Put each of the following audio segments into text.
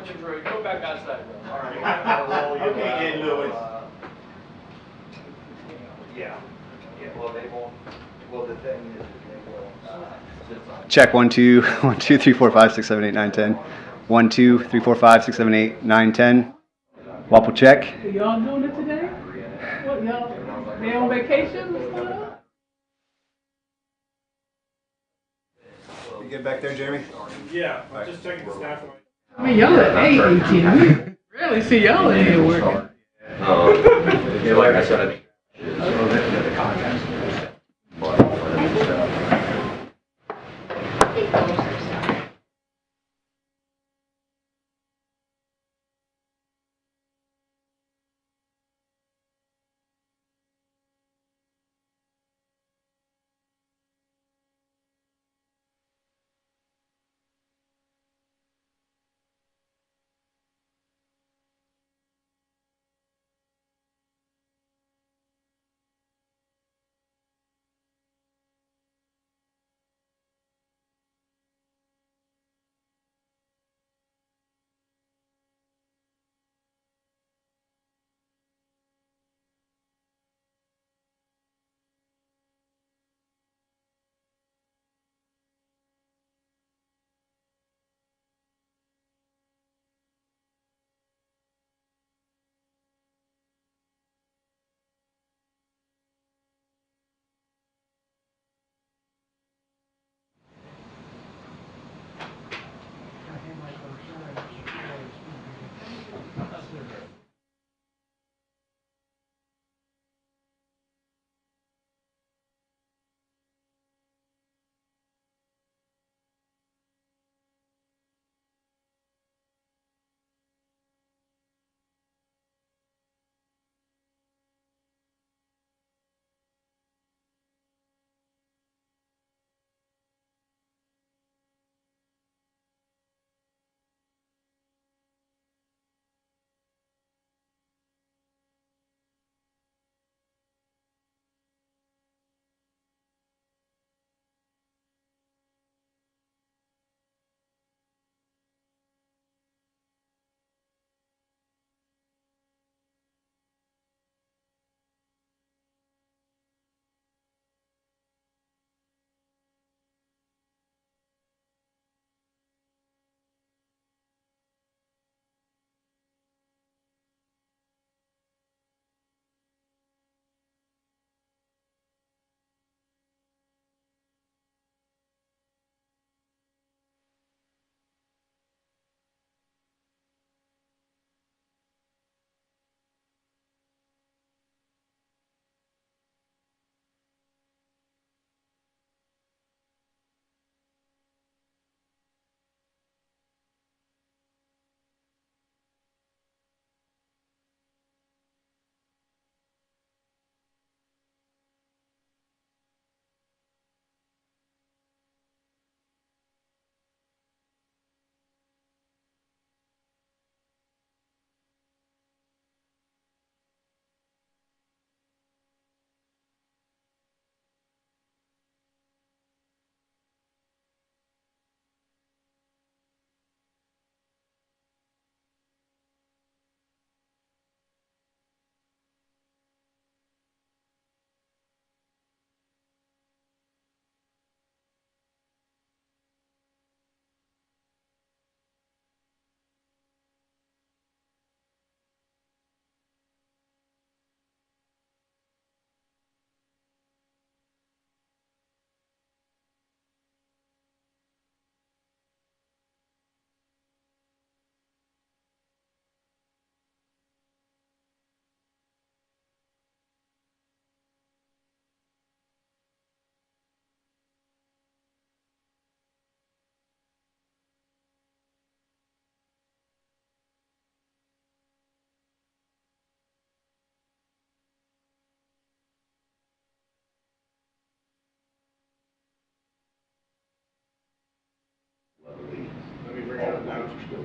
Go back outside. All right. Okay, Ed Lewis. Yeah. Well, they won't. Well, the thing is, they will. Check 1 2 1 2 3 4 5 6 7 8 9 10. 1 2 3 4 5 6 7 8 9 10. Wapple check. Y'all doing it today? What y'all? They on vacation or something? You get back there, Jeremy? Yeah, I'm just checking the staff. I mean, y'all at 8:18. We rarely see y'all in here working. Yeah, like I said, the contacts.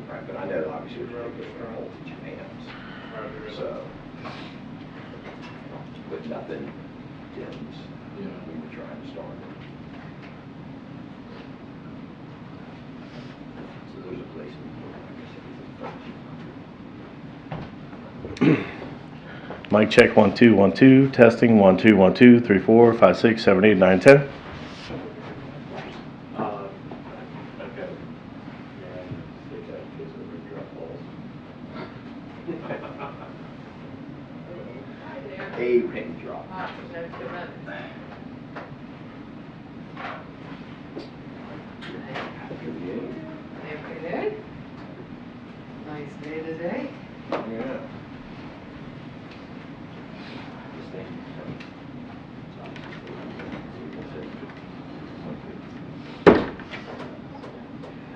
Right, but I know obviously it's really good for voltage amps. So, but nothing dims. Yeah. We were trying to start it. So there's a place in the book, like I said, Mic check 1 2 1 2. Testing 1 2 1 2 3 4 5 6 7 8 9 10. Okay. A penny drop. Nice day today. Yeah.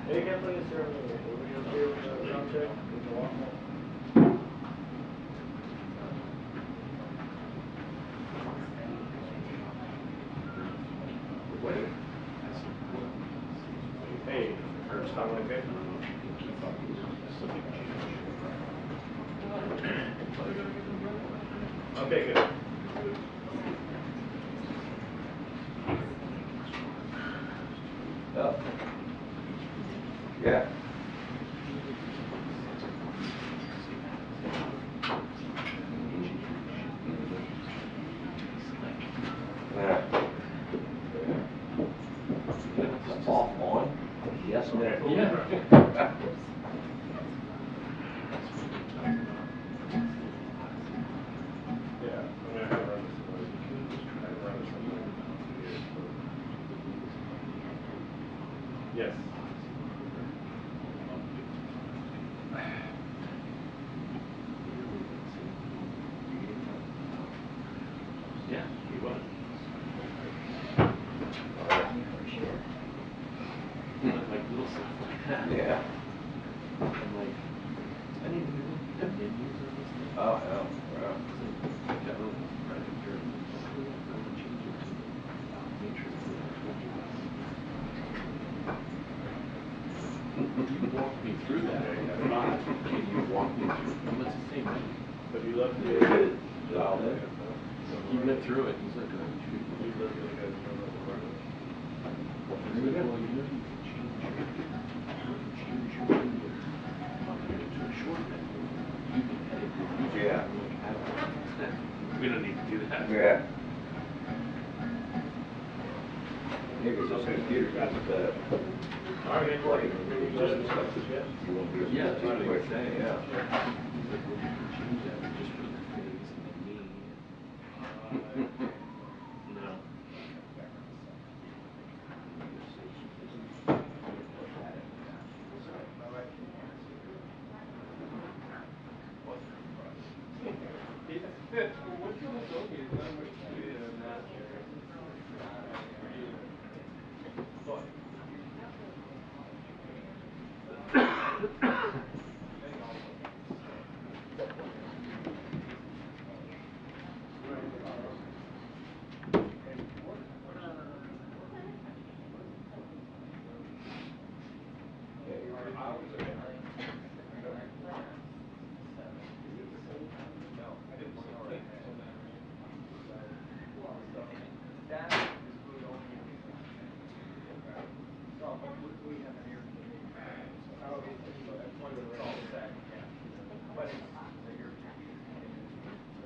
Hey, Kathleen, is there, are we okay with the ground check? With the walk? Hey, first time okay? Okay, good. Oh. Yeah. Yeah. Off on? Yes, no. Yeah. Yeah, I'm gonna have to run this one. Yes. Yeah, he was. Like little stuff like that. Yeah. I'm like, I didn't even have menus on this thing. Oh, hell. Wow. You walked me through that. Can you walk me through? What's the same menu? But you left You it. get it dialed in? He went through it. He's like, oh, shoot. You left it because you don't know the word. He's like, well, you know, you can change your menu to a short menu. You can edit your menu. Yeah. I'm like, I don't. We don't need to do that. Yeah. Maybe it's this computer got the All right, plug good. in. Just the stuff that you won't be able to Yeah, that's what do he was saying. Yeah. He's like, well, you can change that just for the face and the knee. No.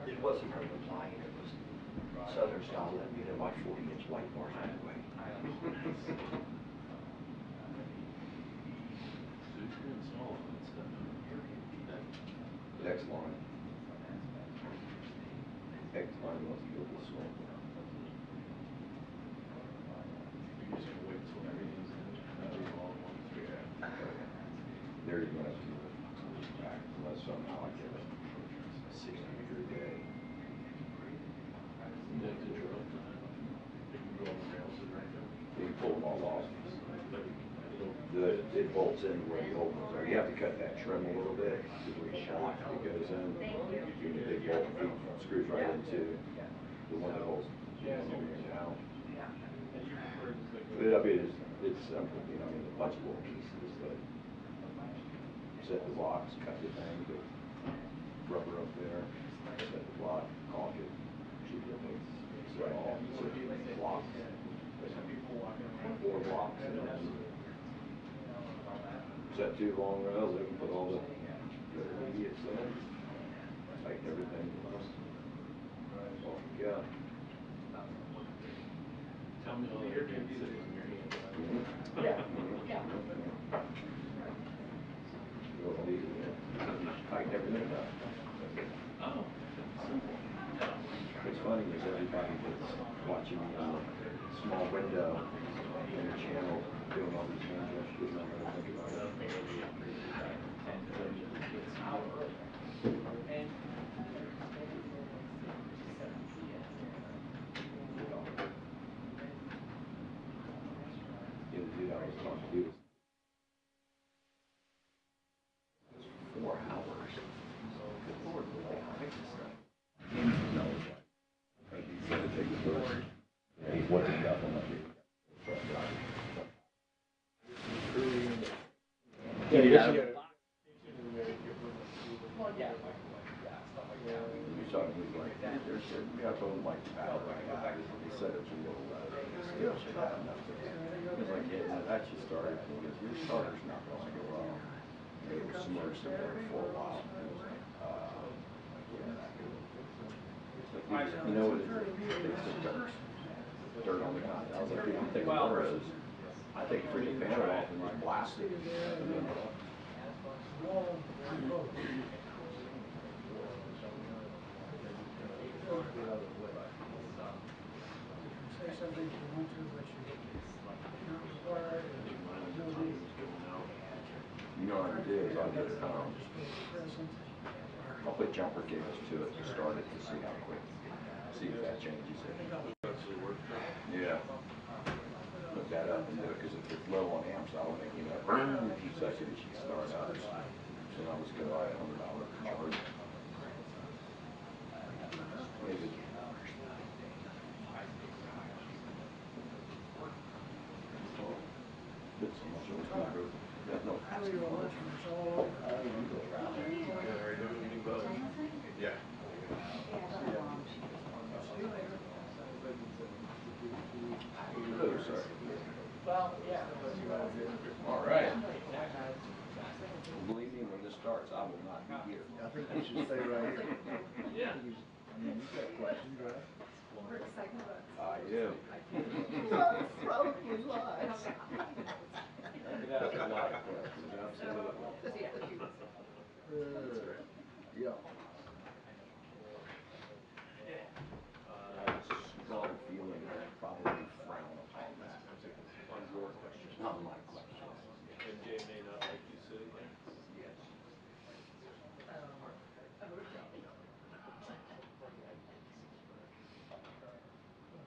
It wasn't urban planning, it was Southern style, you know, my 40-inch whiteboard highway. X-line. X-line was the old school. There you go. Back, unless somehow I get a 60-meter day. You pull them all off. It bolts in where the old ones are. You have to cut that trim a little bit, because where the shock that goes in, the big bolt screws right into the one that holds now. I mean, it's simple, you know, I mean, the punchable piece is the set the blocks, cut the thing, put rubber up there, set the block, caulk it, shoot it, set all, set the blocks, 4 blocks, and then set 2 long rails, they can put all the intermediates in, tighten enough. Oh. What's funny is everybody that's watching me on the small window in the channel doing all these hand gestures, I'm gonna think about it. The dude I was talking to was 4 hours. Good Lord, what the hell is this stuff? He said to take the first. He wasn't enough on my video. Yeah, you got it. You saw me like, there's we have both like battle right now. He said it's a little still should have enough to get. He was like, yeah, no, that just started. He goes, your starter's not going to go well. And it was submerged in there for a while. He was like, yeah. You know what it is? It's the dirt. Dirt on the ground. I was like, dude, I'm taking water hose. I take a freaking pan off and just blast it. Say something if you want to, but you're not required. You know what I do is I'll get I'll put jumper cables to it to start it to see how quick, see if that changes it. Yeah. Put that up and do it, because if it's low on amps, I want to, in a few seconds you start up. So I'll just go buy $100 charge. Maybe. Put so much on the group. No. Yeah. Hello, sir. Well, yeah. All right. Believe me, when this starts, I will not be here. I think you should stay right here. Yeah. I mean, you've got questions, right? We're excited about it. I do. Probably lies. That's a lot of questions, absolutely. Yeah. I have a strong feeling that I'll probably frown upon that. On your question. Not my questions. And Jay may not like you sitting there. Yes.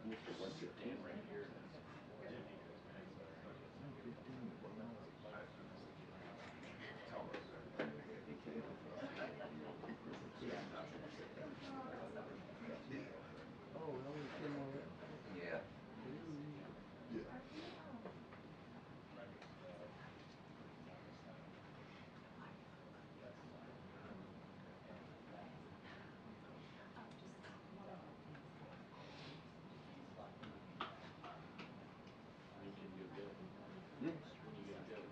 Mr. 115 right here. Oh, no, you came over. Yeah. You can get good. Hmm? You get good.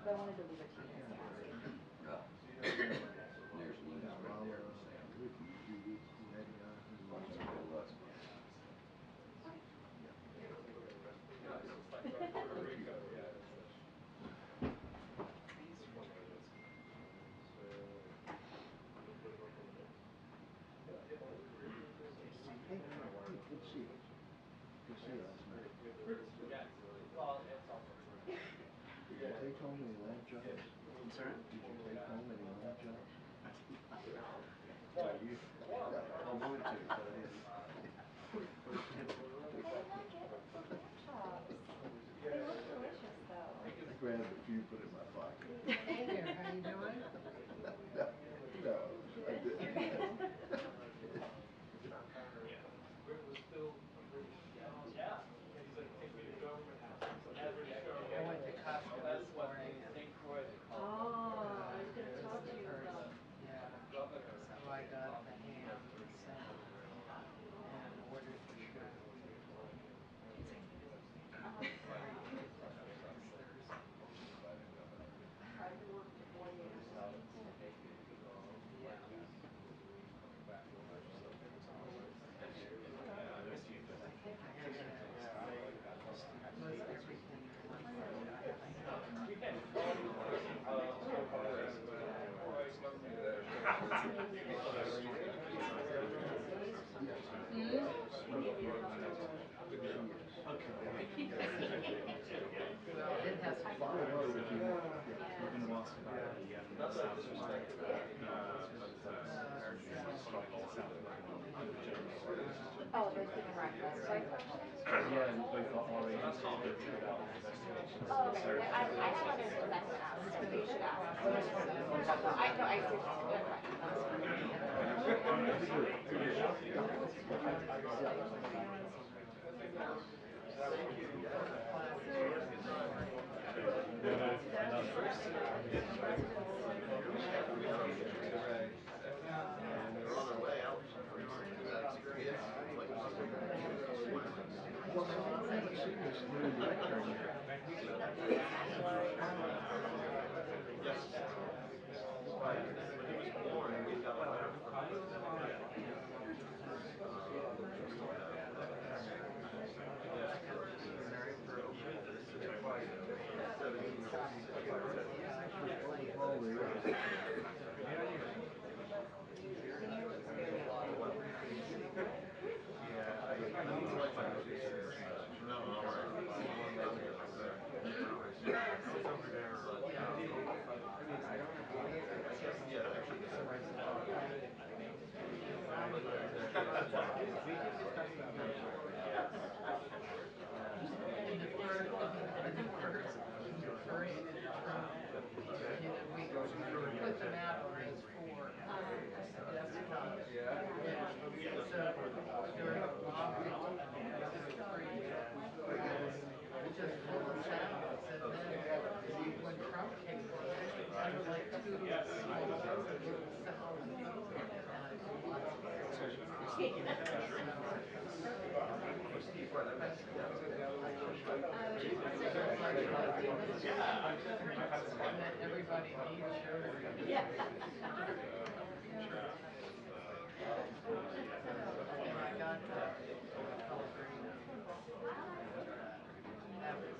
But I wanted to leave it to you guys to ask. There's email right there. Good luck. Hey, good to see you. Good to see you last night. Did you take home any lamb chops? I'm sorry? Did you take home any lamb chops? Yeah, you. I wanted to, but I didn't. I did not get lamb chops. They look delicious though. I grabbed a few, put it in my pocket. Hey there, how you doing? No, I didn't. I went to Costco this morning and Oh, I was gonna talk to you about. yeah, so I got the ham, so It has to fly. Oh, there's people right there. Sorry. Oh, okay. I have others that I can ask, so you should ask. I know, I see. Put them out on those four desktops. So during the lobby, it's just full of sounds. And then when Trump came on, I was like two small sounds. Everybody needs sugar. Yeah. And I got that Pellegrino. That was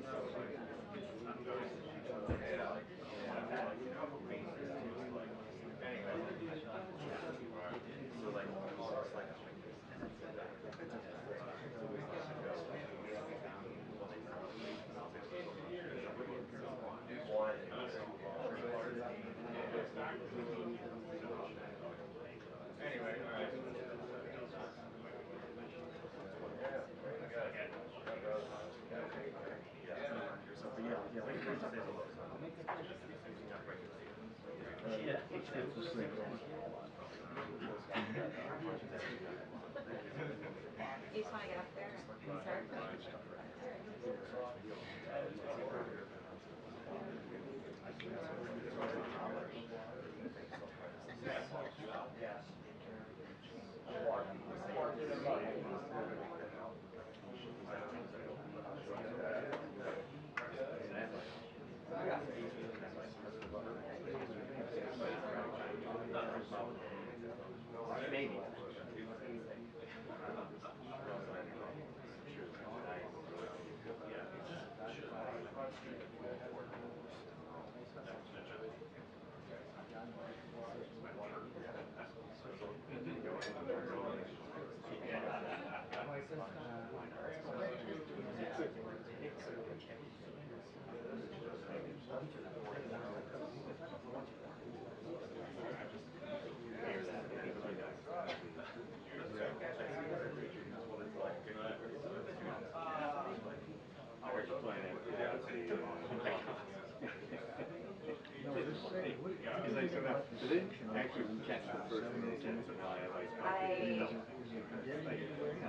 You just wanna get up there and start? Maybe. Actually, we catch the first one they send us a while.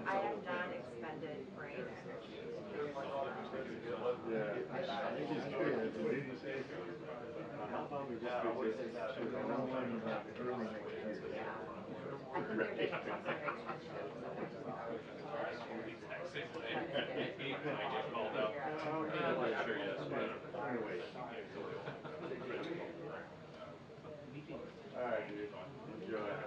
I have not expended brain energy. How about we just do this? Yeah. I think they're getting some sort of All right, dude. Enjoy.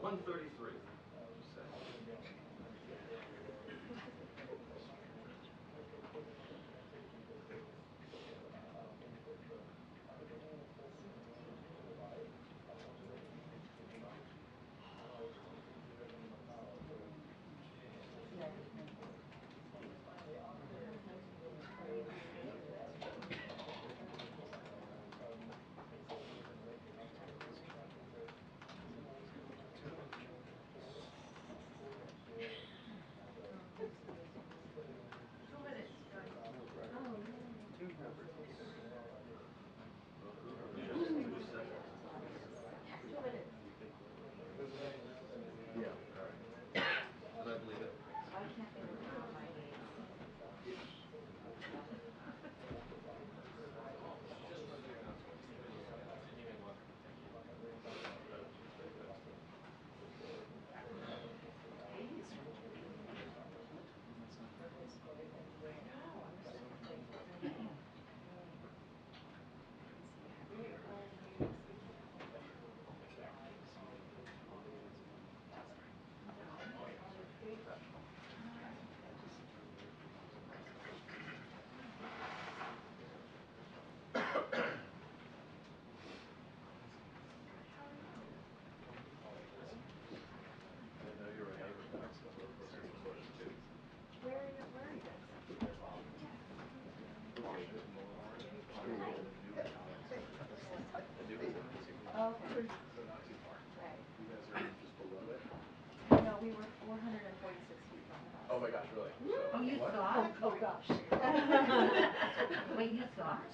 133. No, we were 446 feet from the house. Oh my gosh, really? Oh, you saw it? Oh gosh. Wait, you saw it?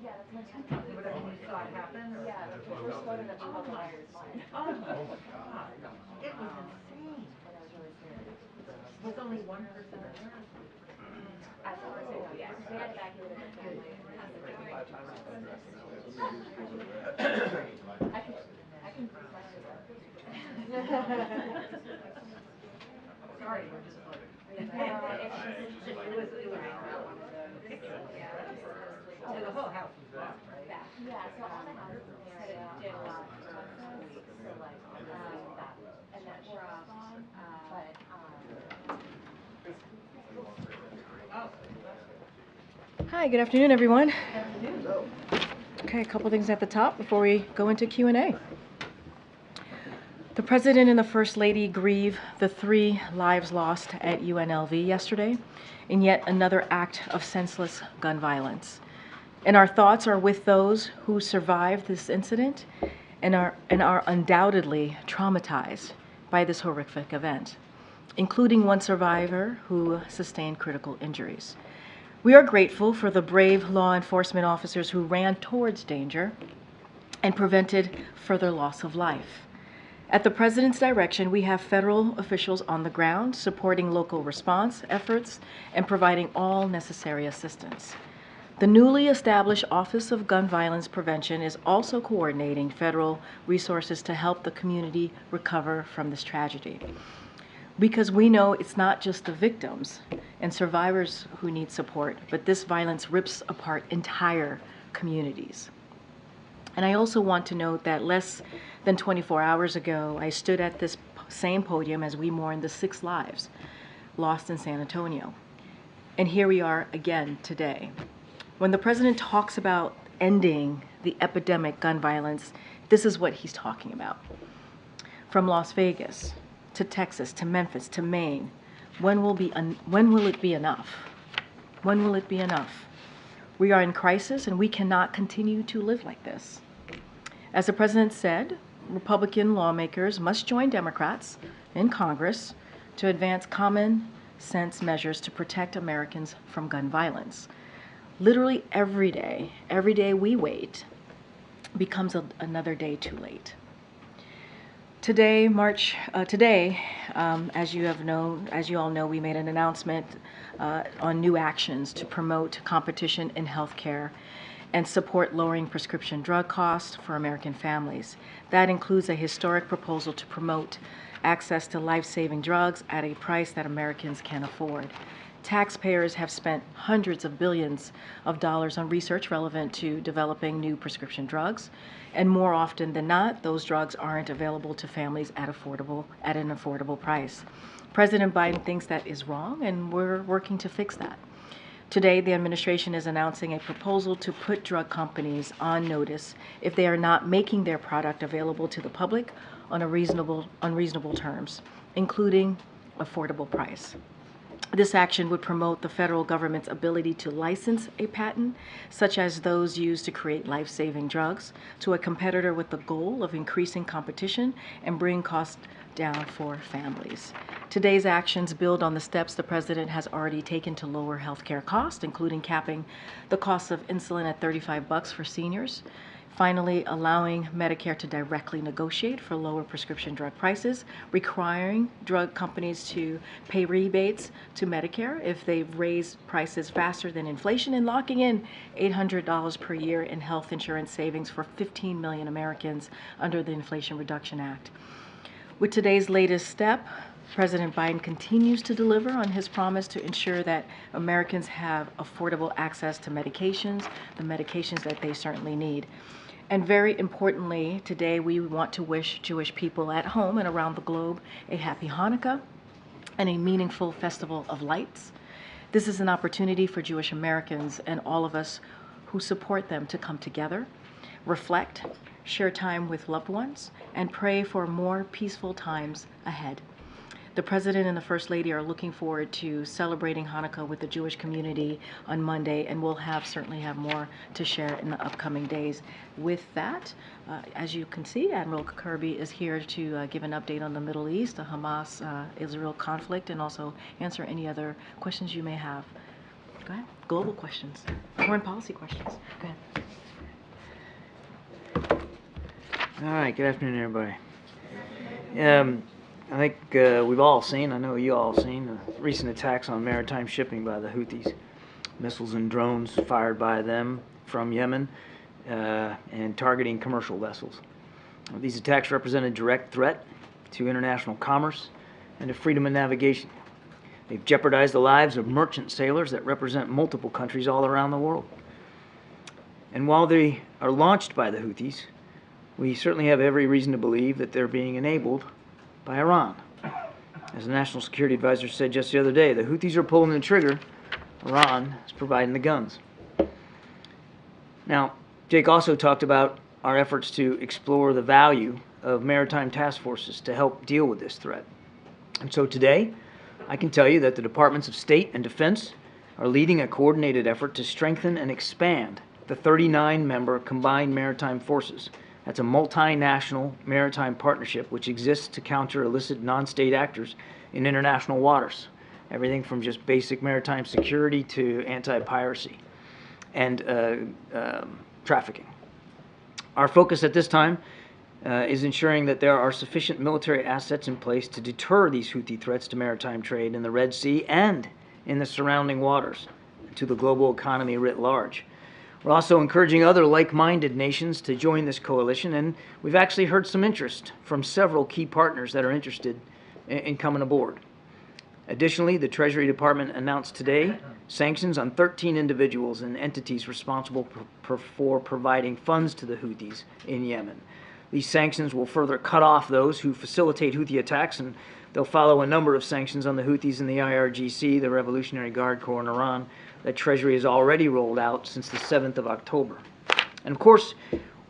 Yeah, that's my time. You saw it happen? Yeah, the first photo that we held up is mine. Oh my God. It was insane. And I was really scared. Was only one person there? As far as I know, yes. They had evacuated their family. I can prove my Sorry, we're just like. It was incredible. So the whole house was locked, right? Yeah, so all the houses in the area did a lot of Texas, so like, that, and that dropped, but, Hi, good afternoon, everyone. Okay, a couple things at the top before we go into Q&A. The President and the First Lady grieve the 3 lives lost at UNLV yesterday in yet another act of senseless gun violence. And our thoughts are with those who survived this incident and are undoubtedly traumatized by this horrific event, including one survivor who sustained critical injuries. We are grateful for the brave law enforcement officers who ran towards danger and prevented further loss of life. At the President's direction, we have federal officials on the ground supporting local response efforts and providing all necessary assistance. The newly established Office of Gun Violence Prevention is also coordinating federal resources to help the community recover from this tragedy. Because we know it's not just the victims and survivors who need support, but this violence rips apart entire communities. And I also want to note that less than 24 hours ago, I stood at this same podium as we mourned the 6 lives lost in San Antonio. And here we are again today. When the President talks about ending the epidemic gun violence, this is what he's talking about. From Las Vegas to Texas to Memphis to Maine, when will it be enough? When will it be enough? We are in crisis and we cannot continue to live like this. As the President said, Republican lawmakers must join Democrats in Congress to advance common sense measures to protect Americans from gun violence. Literally every day we wait becomes another day too late. Today, as you all know, we made an announcement on new actions to promote competition in healthcare and support lowering prescription drug costs for American families. That includes a historic proposal to promote access to life-saving drugs at a price that Americans can afford. taxpayers have spent hundreds of billions of dollars on research relevant to developing new prescription drugs. And more often than not, those drugs aren't available to families at an affordable price. President Biden thinks that is wrong, and we're working to fix that. Today, the administration is announcing a proposal to put drug companies on notice if they are not making their product available to the public on unreasonable terms, including affordable price. This action would promote the federal government's ability to license a patent, such as those used to create life-saving drugs, to a competitor with the goal of increasing competition and bring costs down for families. Today's actions build on the steps the president has already taken to lower healthcare costs, including capping the cost of insulin at $35 for seniors, finally allowing Medicare to directly negotiate for lower prescription drug prices, requiring drug companies to pay rebates to Medicare if they raise prices faster than inflation, and locking in $800 per year in health insurance savings for 15 million Americans under the Inflation Reduction Act. With today's latest step, President Biden continues to deliver on his promise to ensure that Americans have affordable access to medications, the medications that they certainly need. And very importantly, today we want to wish Jewish people at home and around the globe a happy Hanukkah and a meaningful festival of lights. This is an opportunity for Jewish Americans and all of us who support them to come together, reflect, share time with loved ones, and pray for more peaceful times ahead. The President and the First Lady are looking forward to celebrating Hanukkah with the Jewish community on Monday, and we'll certainly have more to share in the upcoming days. With that, as you can see, Admiral Kirby is here to give an update on the Middle East, the Hamas-Israel conflict, and also answer any other questions you may have. Go ahead. Global questions, foreign policy questions. Go ahead. All right, good afternoon, everybody. I think we've all seen, I know you all have seen, the recent attacks on maritime shipping by the Houthis. Missiles and drones fired by them from Yemen and targeting commercial vessels. These attacks represent a direct threat to international commerce and to freedom of navigation. They've jeopardized the lives of merchant sailors that represent multiple countries all around the world. And while they are launched by the Houthis, we certainly have every reason to believe that they're being enabled by Iran. As the National Security Advisor said just the other day, the Houthis are pulling the trigger, Iran is providing the guns. Now, Jake also talked about our efforts to explore the value of maritime task forces to help deal with this threat. And so today, I can tell you that the Departments of State and Defense are leading a coordinated effort to strengthen and expand the 39-member Combined Maritime Forces. That's a multinational maritime partnership which exists to counter illicit non-state actors in international waters. Everything from just basic maritime security to anti-piracy and trafficking. Our focus at this time is ensuring that there are sufficient military assets in place to deter these Houthi threats to maritime trade in the Red Sea and in the surrounding waters, to the global economy writ large. We're also encouraging other like-minded nations to join this coalition, and we've actually heard some interest from several key partners that are interested in coming aboard. Additionally, the Treasury Department announced today sanctions on 13 individuals and entities responsible for providing funds to the Houthis in Yemen. These sanctions will further cut off those who facilitate Houthi attacks, and they'll follow a number of sanctions on the Houthis and the IRGC, the Revolutionary Guard Corps in Iran, that Treasury has already rolled out since the 7th of October. And of course,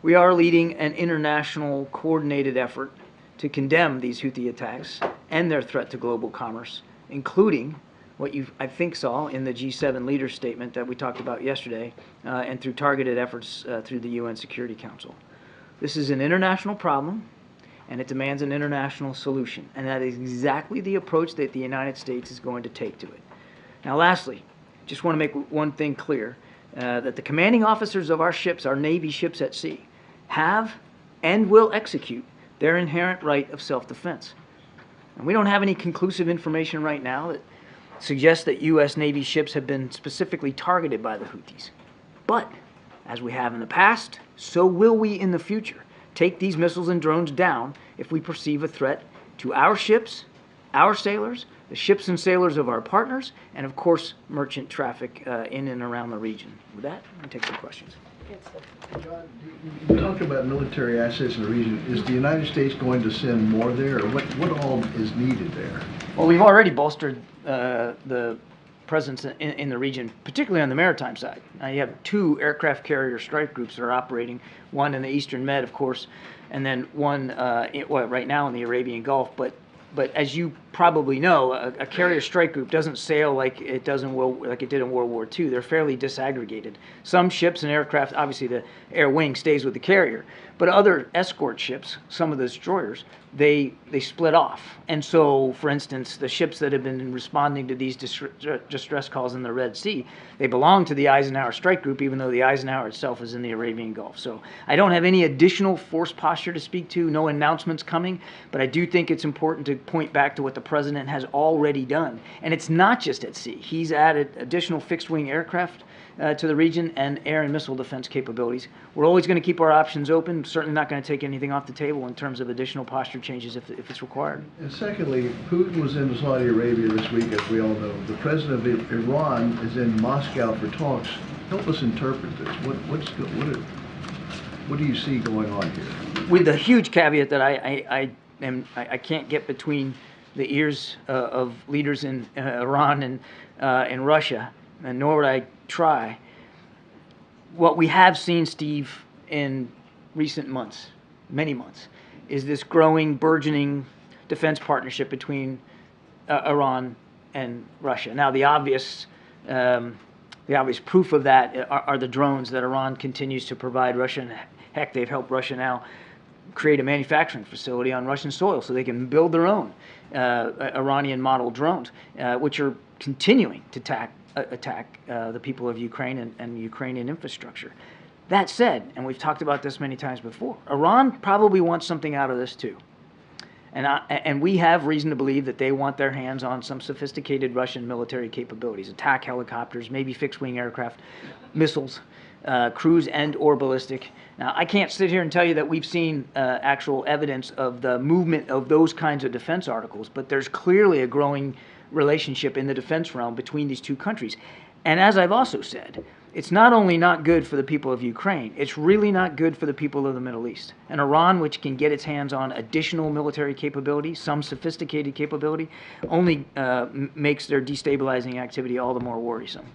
we are leading an international coordinated effort to condemn these Houthi attacks and their threat to global commerce, including what you, I think, saw in the G7 leader statement that we talked about yesterday, and through targeted efforts through the UN Security Council. This is an international problem, and it demands an international solution, and that is exactly the approach that the United States is going to take to it. Now, lastly, just want to make one thing clear, that the commanding officers of our ships, our Navy ships at sea, have and will execute their inherent right of self-defense. And we don't have any conclusive information right now that suggests that U.S. Navy ships have been specifically targeted by the Houthis. But, as we have in the past, so will we in the future take these missiles and drones down if we perceive a threat to our ships, our sailors, the ships and sailors of our partners, and of course, merchant traffic in and around the region. With that, I'll take some questions. John, you talked about military assets in the region. Is the United States going to send more there, or what all is needed there? Well, we've already bolstered the presence in the region, particularly on the maritime side. Now, you have 2 aircraft carrier strike groups that are operating, one in the Eastern Med, of course, and then one right now in the Arabian Gulf. But as you probably know, a carrier strike group doesn't sail like it did in World War II. They're fairly disaggregated. Some ships and aircraft, obviously the air wing stays with the carrier, but other escort ships, some of the destroyers, they split off. And so, for instance, the ships that have been responding to these distress calls in the Red Sea, they belong to the Eisenhower strike group, even though the Eisenhower itself is in the Arabian Gulf. So I don't have any additional force posture to speak to, no announcements coming, but I do think it's important to point back to what the president has already done. And it's not just at sea. He's added additional fixed-wing aircraft to the region and air and missile defense capabilities. We're always going to keep our options open, certainly not going to take anything off the table in terms of additional posture changes if it's required. And secondly, Putin was in Saudi Arabia this week, as we all know. The president of Iran is in Moscow for talks. Help us interpret this. What do you see going on here? With the huge caveat that I can't get between the ears of leaders in Iran and Russia, and nor would I try. What we have seen, Steve, in recent months, many months, is this growing, burgeoning defense partnership between Iran and Russia. Now, the obvious proof of that are the drones that Iran continues to provide Russia. And heck, they've helped Russia now create a manufacturing facility on Russian soil so they can build their own Iranian model drones, which are continuing to attack the people of Ukraine and Ukrainian infrastructure. That said, and we've talked about this many times before, Iran probably wants something out of this too. And we have reason to believe that they want their hands on some sophisticated Russian military capabilities, attack helicopters, maybe fixed-wing aircraft, missiles, cruise and or ballistic. Now, I can't sit here and tell you that we've seen actual evidence of the movement of those kinds of defense articles, but there's clearly a growing relationship in the defense realm between these two countries. And as I've also said, it's not only not good for the people of Ukraine, it's really not good for the people of the Middle East. And Iran, which can get its hands on additional military capability, some sophisticated capability, only makes their destabilizing activity all the more worrisome.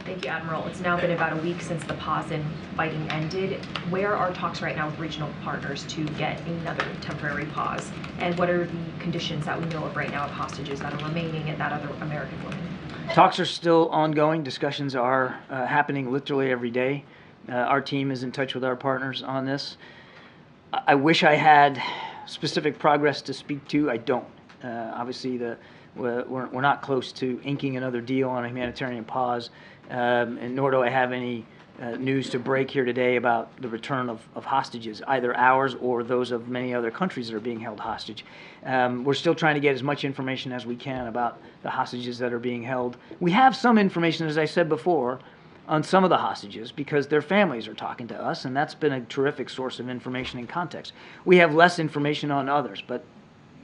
Thank you, Admiral. It's now been about a week since the pause in fighting ended. Where are talks right now with regional partners to get another temporary pause? And what are the conditions that we know of right now of hostages that are remaining and that other American woman? Talks are still ongoing. Discussions are happening literally every day. Our team is in touch with our partners on this. I wish I had specific progress to speak to. I don't. Obviously, we're not close to inking another deal on a humanitarian pause, and nor do I have any news to break here today about the return of hostages, either ours or those of many other countries that are being held hostage. We're still trying to get as much information as we can about the hostages that are being held. We have some information, as I said before, on some of the hostages because their families are talking to us, and that's been a terrific source of information and context. We have less information on others, but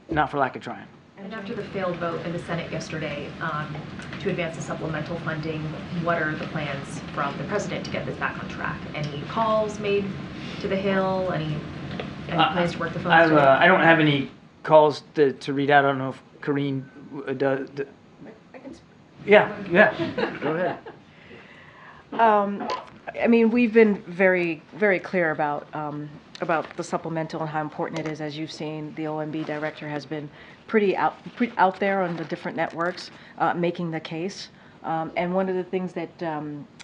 not for lack of trying. And after the failed vote in the Senate yesterday to advance the supplemental funding, what are the plans from the president to get this back on track? Any calls made to the Hill? Any plans to work the phones? I don't have any calls to read out. I don't know if Karine does. I can speak. Yeah, go ahead. I mean, we've been very, very clear about the supplemental and how important it is. As you've seen, the OMB director has been pretty out there on the different networks making the case. And one of the things that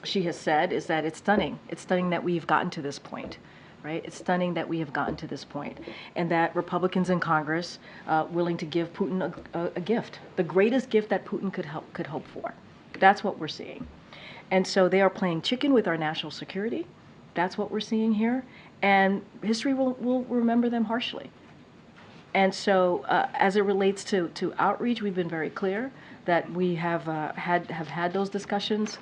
she has said is that it's stunning. It's stunning that we've gotten to this point, right? It's stunning that we have gotten to this point, and that Republicans in Congress willing to give Putin a gift, the greatest gift that Putin could hope for. That's what we're seeing. And so they are playing chicken with our national security. That's what we're seeing here. And history will remember them harshly. And so as it relates to outreach, we've been very clear that we have had those discussions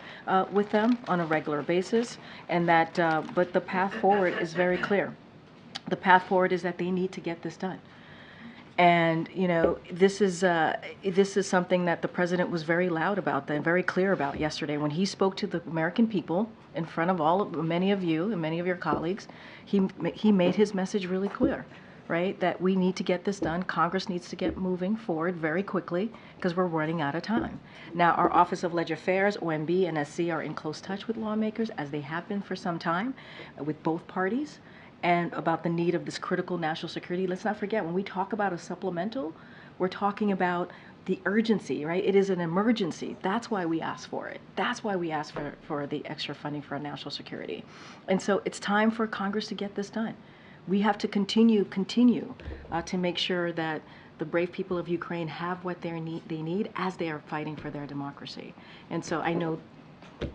with them on a regular basis. And that, but the path forward is very clear. The path forward is that they need to get this done. And, this is something that the president was very loud about and very clear about yesterday when he spoke to the American people in front of many of you and many of your colleagues. He made his message really clear, right? That we need to get this done. Congress needs to get moving forward very quickly because we're running out of time. Now, our Office of Legislative Affairs, OMB, and SC are in close touch with lawmakers, as they have been for some time, with both parties, and about the need of this critical national security. Let's not forget, when we talk about a supplemental, we're talking about the urgency, right? It is an emergency. That's why we ask for it. That's why we ask for the extra funding for our national security. And so it's time for Congress to get this done. We have to continue to make sure that the brave people of Ukraine have what they need as they are fighting for their democracy. And so I know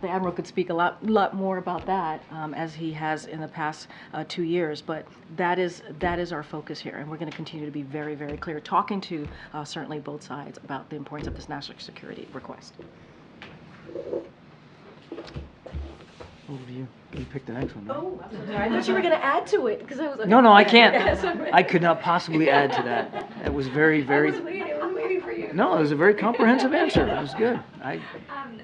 the Admiral could speak a lot more about that, as he has in the past 2 years. But that is our focus here, and we're going to continue to be very, very clear, talking to certainly both sides about the importance of this national security request. Over to you. You pick the next one. Right? Oh, I'm so sorry. I thought you were going to add to it because I was. No, I can't. I could not possibly add to that. It was very, very. I was waiting for you. No, it was a very comprehensive answer. It was good.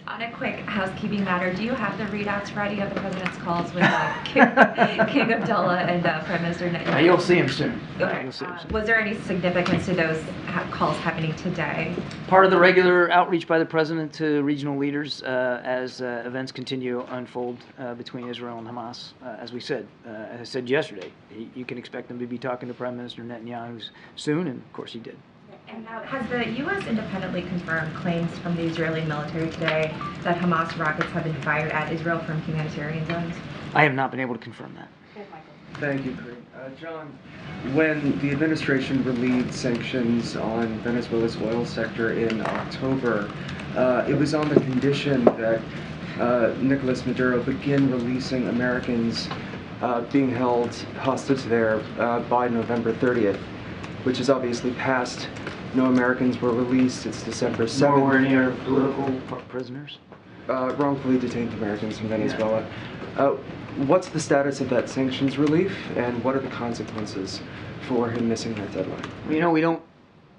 On a quick housekeeping matter, do you have the readouts ready of the president's calls with King Abdullah and Prime Minister Netanyahu? You'll see him soon. Okay. You'll see him soon. Was there any significance to those calls happening today? Part of the regular outreach by the president to regional leaders as events continue to unfold between Israel and Hamas. As I said yesterday, you can expect them to be talking to Prime Minister Netanyahu soon, and of course he did. And has the U.S. independently confirmed claims from the Israeli military today that Hamas rockets have been fired at Israel from humanitarian zones? I have not been able to confirm that. Thank you, Karine. John, when the administration relieved sanctions on Venezuela's oil sector in October, it was on the condition that Nicolas Maduro begin releasing Americans being held hostage there by November 30th, which is obviously passed. No Americans were released. It's December 7th. Nor were any political prisoners? Wrongfully detained Americans in Venezuela. What's the status of that sanctions relief, and what are the consequences for him missing that deadline?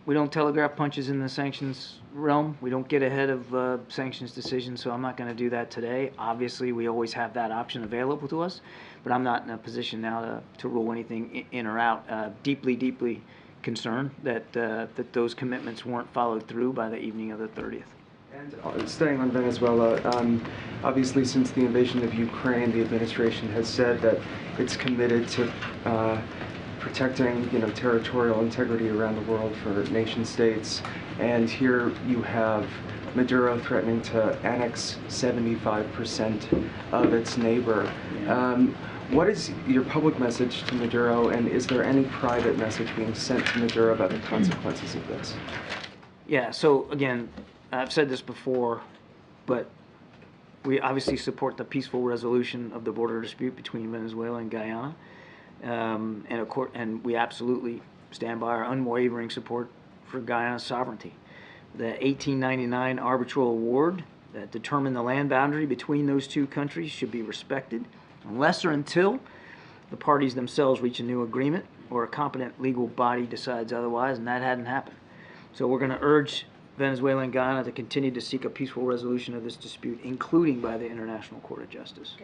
We don't telegraph punches in the sanctions realm. We don't get ahead of sanctions decisions, so I'm not going to do that today. Obviously, we always have that option available to us, but I'm not in a position now to rule anything in or out. Deeply concerned that those commitments weren't followed through by the evening of the 30th. And staying on Venezuela, obviously since the invasion of Ukraine, the administration has said that it's committed to protecting, territorial integrity around the world for nation states. And here you have Maduro threatening to annex 75% of its neighbor. What is your public message to Maduro, and is there any private message being sent to Maduro about the consequences of this? Yeah, so again, I've said this before, but we obviously support the peaceful resolution of the border dispute between Venezuela and Guyana. And we absolutely stand by our unwavering support for Guyana's sovereignty. The 1899 arbitral award that determined the land boundary between those two countries should be respected unless or until the parties themselves reach a new agreement or a competent legal body decides otherwise, and that hadn't happened. So we're going to urge Venezuela and Guyana to continue to seek a peaceful resolution of this dispute, including by the International Court of Justice.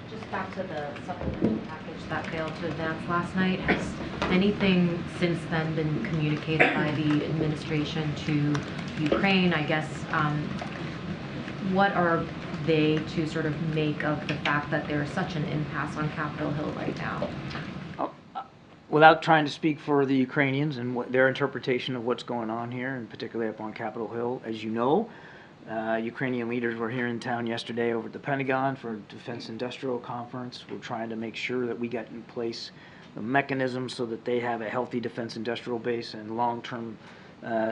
Just back to the supplemental package that failed to advance last night, has anything since then been communicated by the administration to Ukraine? I guess, what are they to sort of make of the fact that there is such an impasse on Capitol Hill right now? Without trying to speak for the Ukrainians and their interpretation of what's going on here, and particularly up on Capitol Hill, as you know, Ukrainian leaders were here in town yesterday over at the Pentagon for a Defense Industrial Conference. We're trying to make sure that we get in place the mechanisms so that they have a healthy defense industrial base and long-term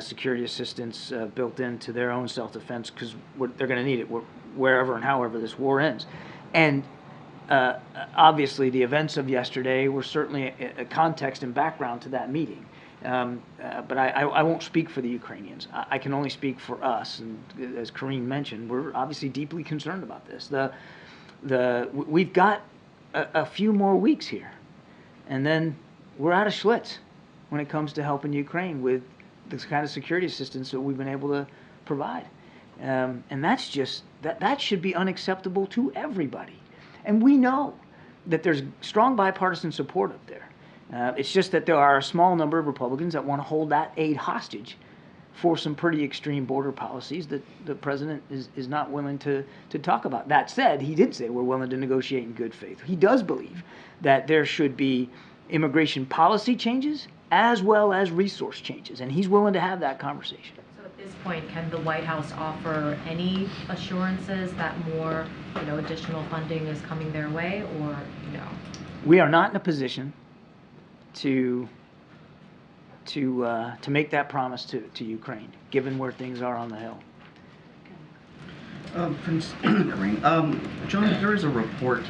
security assistance built into their own self-defense, because they're going to need it wherever and however this war ends. And obviously the events of yesterday were certainly a context and background to that meeting. But I won't speak for the Ukrainians. I can only speak for us. And as Karine mentioned, we're obviously deeply concerned about this. We've got a few more weeks here, and then we're out of Schlitz. when it comes to helping Ukraine with the kind of security assistance that we've been able to provide. And that's just, that should be unacceptable to everybody. And we know that there's strong bipartisan support up there. It's just that there are a small number of Republicans that want to hold that aid hostage for some pretty extreme border policies that the president is not willing to talk about. That said, he did say we're willing to negotiate in good faith. He does believe that there should be immigration policy changes as well as resource changes, and he's willing to have that conversation. So at this point, can the White House offer any assurances that more, additional funding is coming their way, or no? We are not in a position to make that promise to Ukraine, given where things are on the Hill. Karine, John, there is a report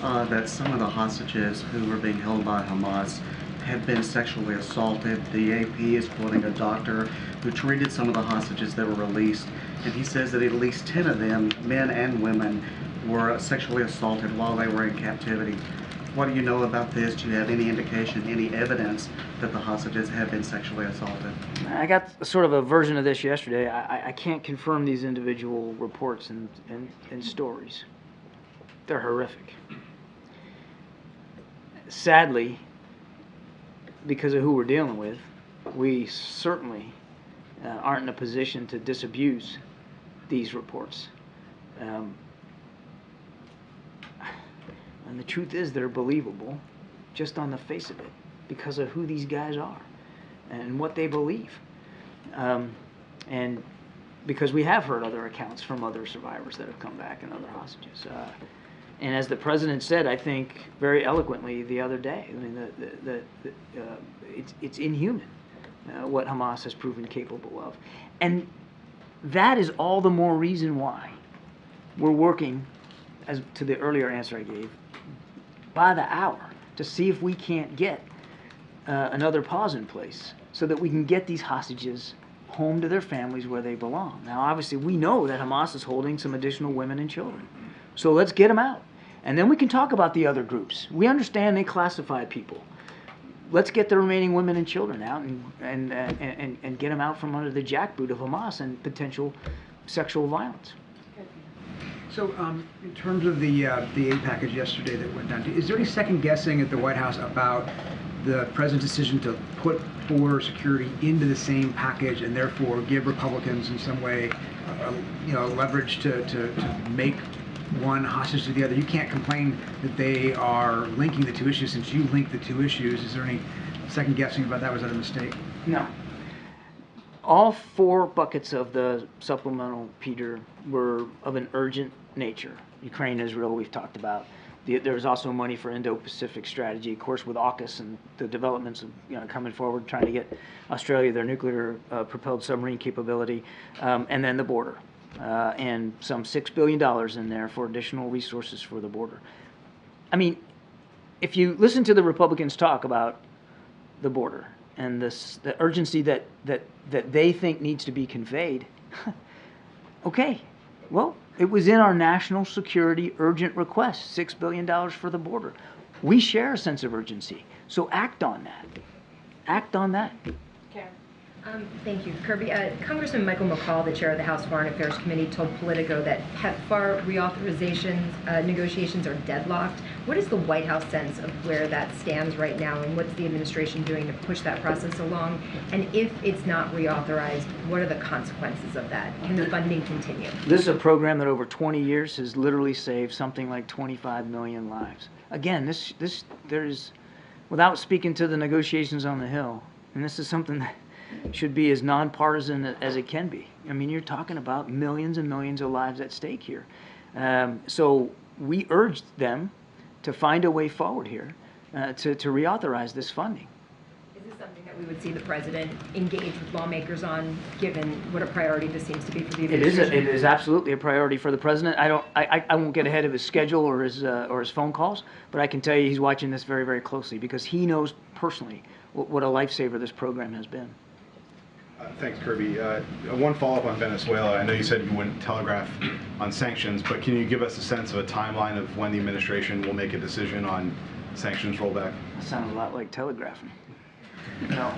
that some of the hostages who are being held by Hamas have been sexually assaulted. The AP is quoting a doctor who treated some of the hostages that were released, and he says that at least 10 of them, men and women, were sexually assaulted while they were in captivity. What do you know about this? Do you have any indication, any evidence that the hostages have been sexually assaulted? I got sort of a version of this yesterday. I can't confirm these individual reports and stories. They're horrific. Sadly, because of who we're dealing with, we certainly aren't in a position to disabuse these reports. And the truth is they're believable just on the face of it because of who these guys are and what they believe. And because we have heard other accounts from other survivors that have come back and other hostages. And as the president said, I think very eloquently the other day, I mean, it's inhuman what Hamas has proven capable of. And that is all the more reason why we're working, as to the earlier answer I gave, by the hour to see if we can't get another pause in place so that we can get these hostages home to their families where they belong. Now, obviously, we know that Hamas is holding some additional women and children. So let's get them out. And then we can talk about the other groups. We understand they classify people. Let's get the remaining women and children out and get them out from under the jackboot of Hamas and potential sexual violence. So, in terms of the aid package yesterday that went down, is there any second guessing at the White House about the president's decision to put border security into the same package and therefore give Republicans in some way, leverage to make one hostage to the other? You can't complain that they are linking the two issues since you linked the two issues. Is there any second guessing about that? Was that a mistake? No. All four buckets of the supplemental, Peter, were of an urgent nature. Ukraine, Israel, we've talked about. There's also money for Indo-Pacific strategy, of course, with AUKUS and the developments of coming forward, trying to get Australia their nuclear propelled submarine capability, and then the border, and some $6 billion in there for additional resources for the border. I mean, if you listen to the Republicans talk about the border and the urgency that they think needs to be conveyed, okay, well, it was in our national security urgent request, $6 billion for the border. We share a sense of urgency, so act on that. Act on that. Thank you, Kirby. Congressman Michael McCall, the chair of the House Foreign Affairs Committee, told Politico that PEPFAR reauthorizations negotiations are deadlocked. What is the White House sense of where that stands right now, and what's the administration doing to push that process along? And if it's not reauthorized, what are the consequences of that? Can the funding continue? This is a program that over 20 years has literally saved something like 25 million lives. Again, there's, without speaking to the negotiations on the Hill, and this is something that should be as nonpartisan as it can be. I mean, you're talking about millions and millions of lives at stake here. So we urged them to find a way forward here to reauthorize this funding. Is this something that we would see the president engage with lawmakers on, given what a priority this seems to be for the administration? It is absolutely a priority for the president. I won't get ahead of his schedule or his phone calls, but I can tell you he's watching this very, very closely because he knows personally what a lifesaver this program has been. Thanks, Kirby. One follow-up on Venezuela. I know you said you wouldn't telegraph on sanctions, but can you give us a sense of a timeline of when the administration will make a decision on sanctions rollback? That sounds a lot like telegraphing. No.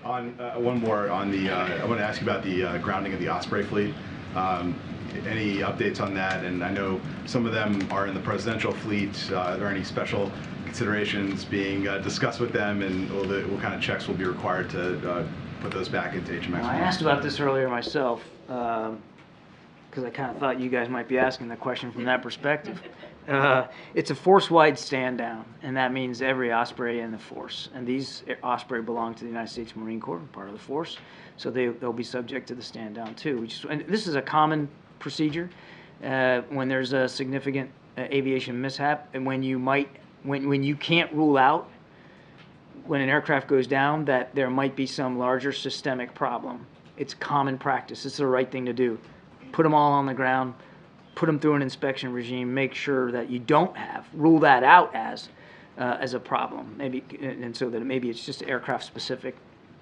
On one more on the, I want to ask you about the grounding of the Osprey fleet. Any updates on that? And I know some of them are in the presidential fleet. Are there any special considerations being discussed with them, and what kind of checks will be required to put those back into HMX? Well, I asked about this earlier myself, because I kind of thought you guys might be asking the question from that perspective. It's a force-wide stand-down, and that means every Osprey in the force. And these Osprey belong to the United States Marine Corps, part of the force, so they'll be subject to the stand-down too. And this is a common procedure when there's a significant aviation mishap, and when you can't rule out when an aircraft goes down that there might be some larger systemic problem. It's common practice. It's the right thing to do. Put them all on the ground, put them through an inspection regime, make sure that you don't rule that out as a problem. Maybe, and so that maybe it's just aircraft specific,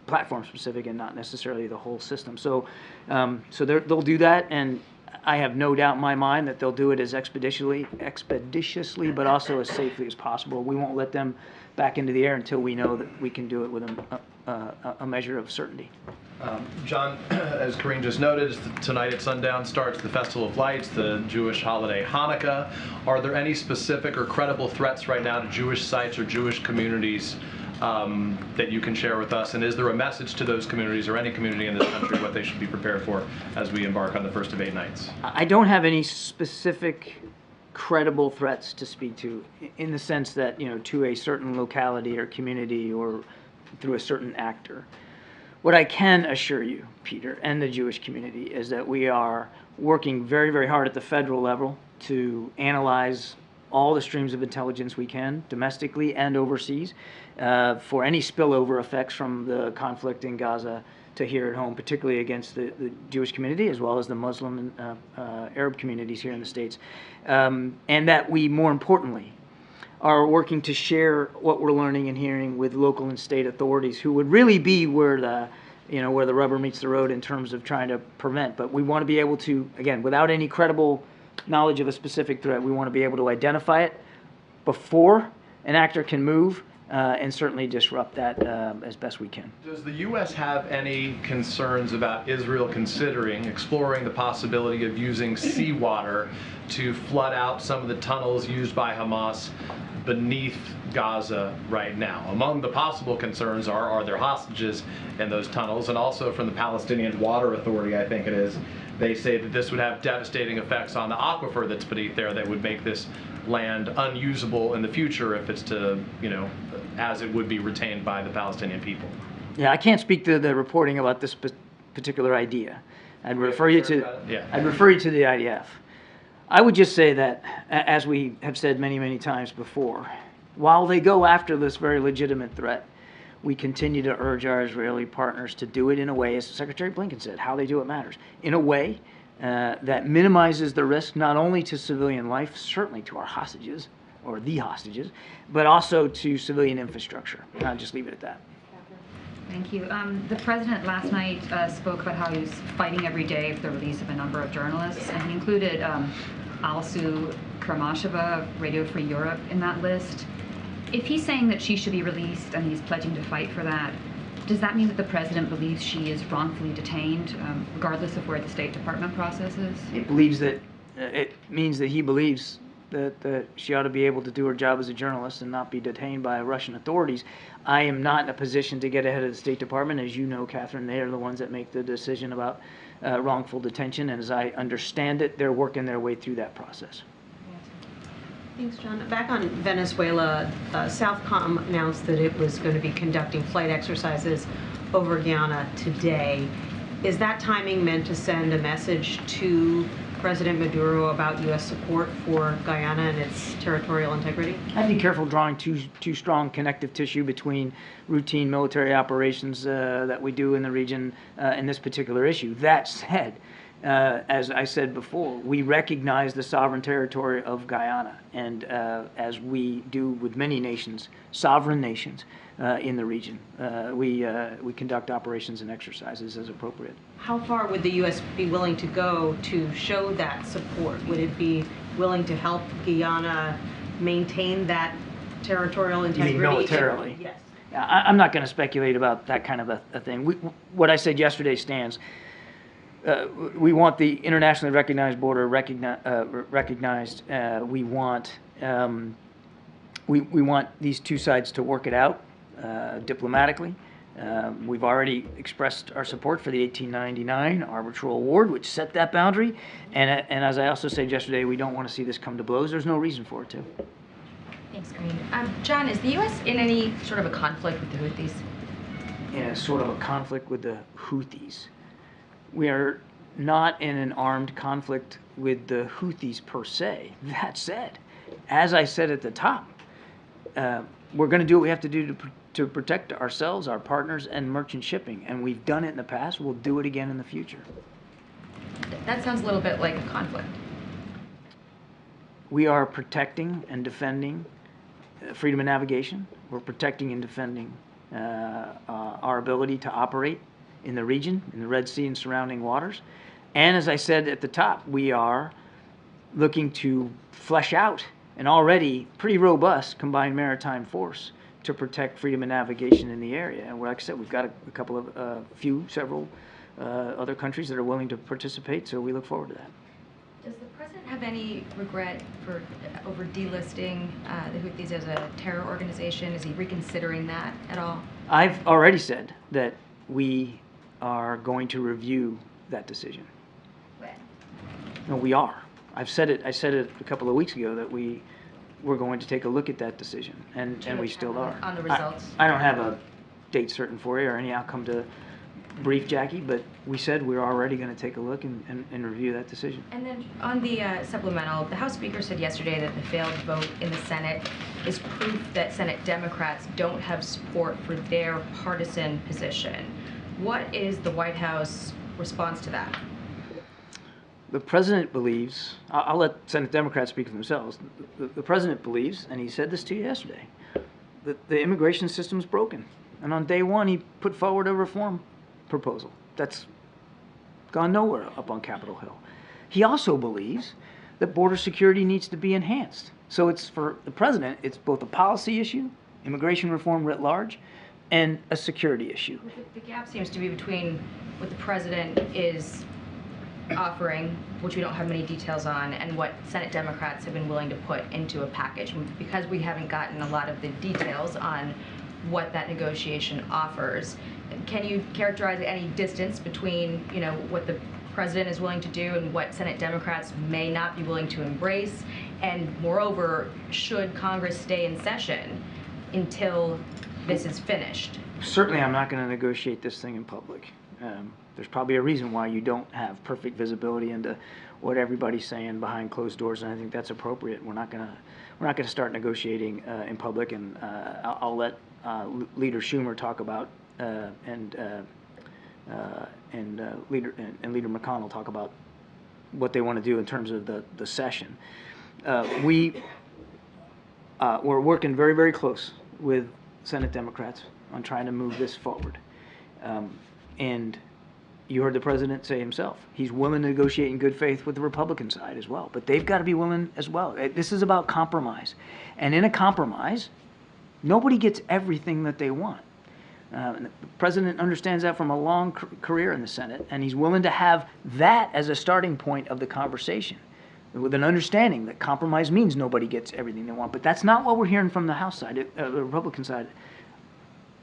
platform specific, and not necessarily the whole system. So, they'll do that, and I have no doubt in my mind that they'll do it as expeditiously, but also as safely as possible. We won't let them back into the air until we know that we can do it with a measure of certainty. John, as Karine just noted, tonight at sundown starts the Festival of Lights, the Jewish holiday Hanukkah. Are there any specific or credible threats right now to Jewish sites or Jewish communities that you can share with us? And is there a message to those communities or any community in this country what they should be prepared for as we embark on the first of 8 nights? I don't have any specific credible threats to speak to, in the sense that, to a certain locality or community or through a certain actor. What I can assure you, Peter, and the Jewish community, is that we are working very, very hard at the federal level to analyze all the streams of intelligence we can, domestically and overseas, for any spillover effects from the conflict in Gaza to here at home, particularly against the Jewish community, as well as the Muslim and Arab communities here in the States. And that we, more importantly, are working to share what we're learning and hearing with local and state authorities, who would really be where the rubber meets the road in terms of trying to prevent. But we want to be able to, again, without any credible knowledge of a specific threat, we want to be able to identify it before an actor can move, and certainly disrupt that as best we can. Does the U.S. have any concerns about Israel exploring the possibility of using seawater to flood out some of the tunnels used by Hamas beneath Gaza right now? Among the possible concerns are there hostages in those tunnels? And also from the Palestinian Water Authority, I think it is, they say that this would have devastating effects on the aquifer that's beneath there that would make this land unusable in the future if it's to, as it would be retained by the Palestinian people. Yeah, I can't speak to the reporting about this particular idea. I'd refer you to the IDF. I would just say that, as we have said many, many times before, while they go after this very legitimate threat, we continue to urge our Israeli partners to do it in a way, as Secretary Blinken said, how they do it matters, in a way that minimizes the risk not only to civilian life, certainly to our hostages, or the hostages, but also to civilian infrastructure. And I'll just leave it at that. Thank you. The president last night spoke about how he was fighting every day for the release of a number of journalists, and he included Alsu Kermasheva, Radio Free Europe, in that list. If he's saying that she should be released and he's pledging to fight for that, does that mean that the president believes she is wrongfully detained, regardless of where the State Department process is? It means that he believes that she ought to be able to do her job as a journalist and not be detained by Russian authorities. I am not in a position to get ahead of the State Department. As you know, Catherine, they are the ones that make the decision about wrongful detention, and as I understand it, they're working their way through that process. Thanks, John. Back on Venezuela, Southcom announced that it was going to be conducting flight exercises over Guyana today. Is that timing meant to send a message to President Maduro about U.S. support for Guyana and its territorial integrity? I'd be careful drawing too strong connective tissue between routine military operations that we do in the region and this particular issue. That said, as I said before, we recognize the sovereign territory of Guyana, and as we do with many nations, sovereign nations in the region, we conduct operations and exercises as appropriate. How far would the U.S. be willing to go to show that support? Would it be willing to help Guyana maintain that territorial integrity? You mean militarily? Yes. I'm not going to speculate about that kind of a thing. What I said yesterday stands. We want the internationally recognized border recognized. We want these two sides to work it out diplomatically. We've already expressed our support for the 1899 arbitral award, which set that boundary. And as I also said yesterday, we don't want to see this come to blows. There's no reason for it to. Thanks, Karine. John, is the U.S. in any sort of a conflict with the Houthis? In sort of a conflict with the Houthis. We are not in an armed conflict with the Houthis per se. That said, as I said at the top, we're going to do what we have to do to protect ourselves, our partners, and merchant shipping. And we've done it in the past. We'll do it again in the future. That sounds a little bit like a conflict. We are protecting and defending freedom of navigation. We're protecting and defending our ability to operate in the region, in the Red Sea and surrounding waters. And as I said at the top, we are looking to flesh out an already pretty robust combined maritime force to protect freedom of navigation in the area. And like I said, we've got a couple of, several other countries that are willing to participate, so we look forward to that. Does the president have any regret over delisting the Houthis as a terror organization? Is he reconsidering that at all? I've already said that we are going to review that decision. When? No, we are. I said it a couple of weeks ago that we're going to take a look at that decision, and we still are. On the results? I don't have a date certain for you or any outcome to brief Jackie, but we said we're already going to take a look and review that decision. And then on the supplemental, the House Speaker said yesterday that the failed vote in the Senate is proof that Senate Democrats don't have support for their partisan position. What is the White House response to that? The president believes, I'll let Senate Democrats speak for themselves, the president believes, and he said this to you yesterday, that the immigration system is broken. And on day one, he put forward a reform proposal that's gone nowhere up on Capitol Hill. He also believes that border security needs to be enhanced. So it's, for the president, it's both a policy issue, immigration reform writ large, and a security issue. The gap seems to be between what the president is offering, which we don't have many details on, and what Senate Democrats have been willing to put into a package. Because we haven't gotten a lot of the details on what that negotiation offers, can you characterize any distance between, what the president is willing to do and what Senate Democrats may not be willing to embrace? And moreover, should Congress stay in session until this is finished? Certainly I'm not going to negotiate this thing in public. There's probably a reason why you don't have perfect visibility into what everybody's saying behind closed doors, and I think that's appropriate. We're not going to start negotiating in public, and I'll let Leader Schumer talk about and Leader McConnell talk about what they want to do in terms of the session. We're working very, very close with Senate Democrats on trying to move this forward. And you heard the president say himself, he's willing to negotiate in good faith with the Republican side as well. But they've got to be willing as well. This is about compromise. And in a compromise, nobody gets everything that they want. The president understands that from a long career in the Senate, and he's willing to have that as a starting point of the conversation, with an understanding that compromise means nobody gets everything they want. But that's not what we're hearing from the House side, the Republican side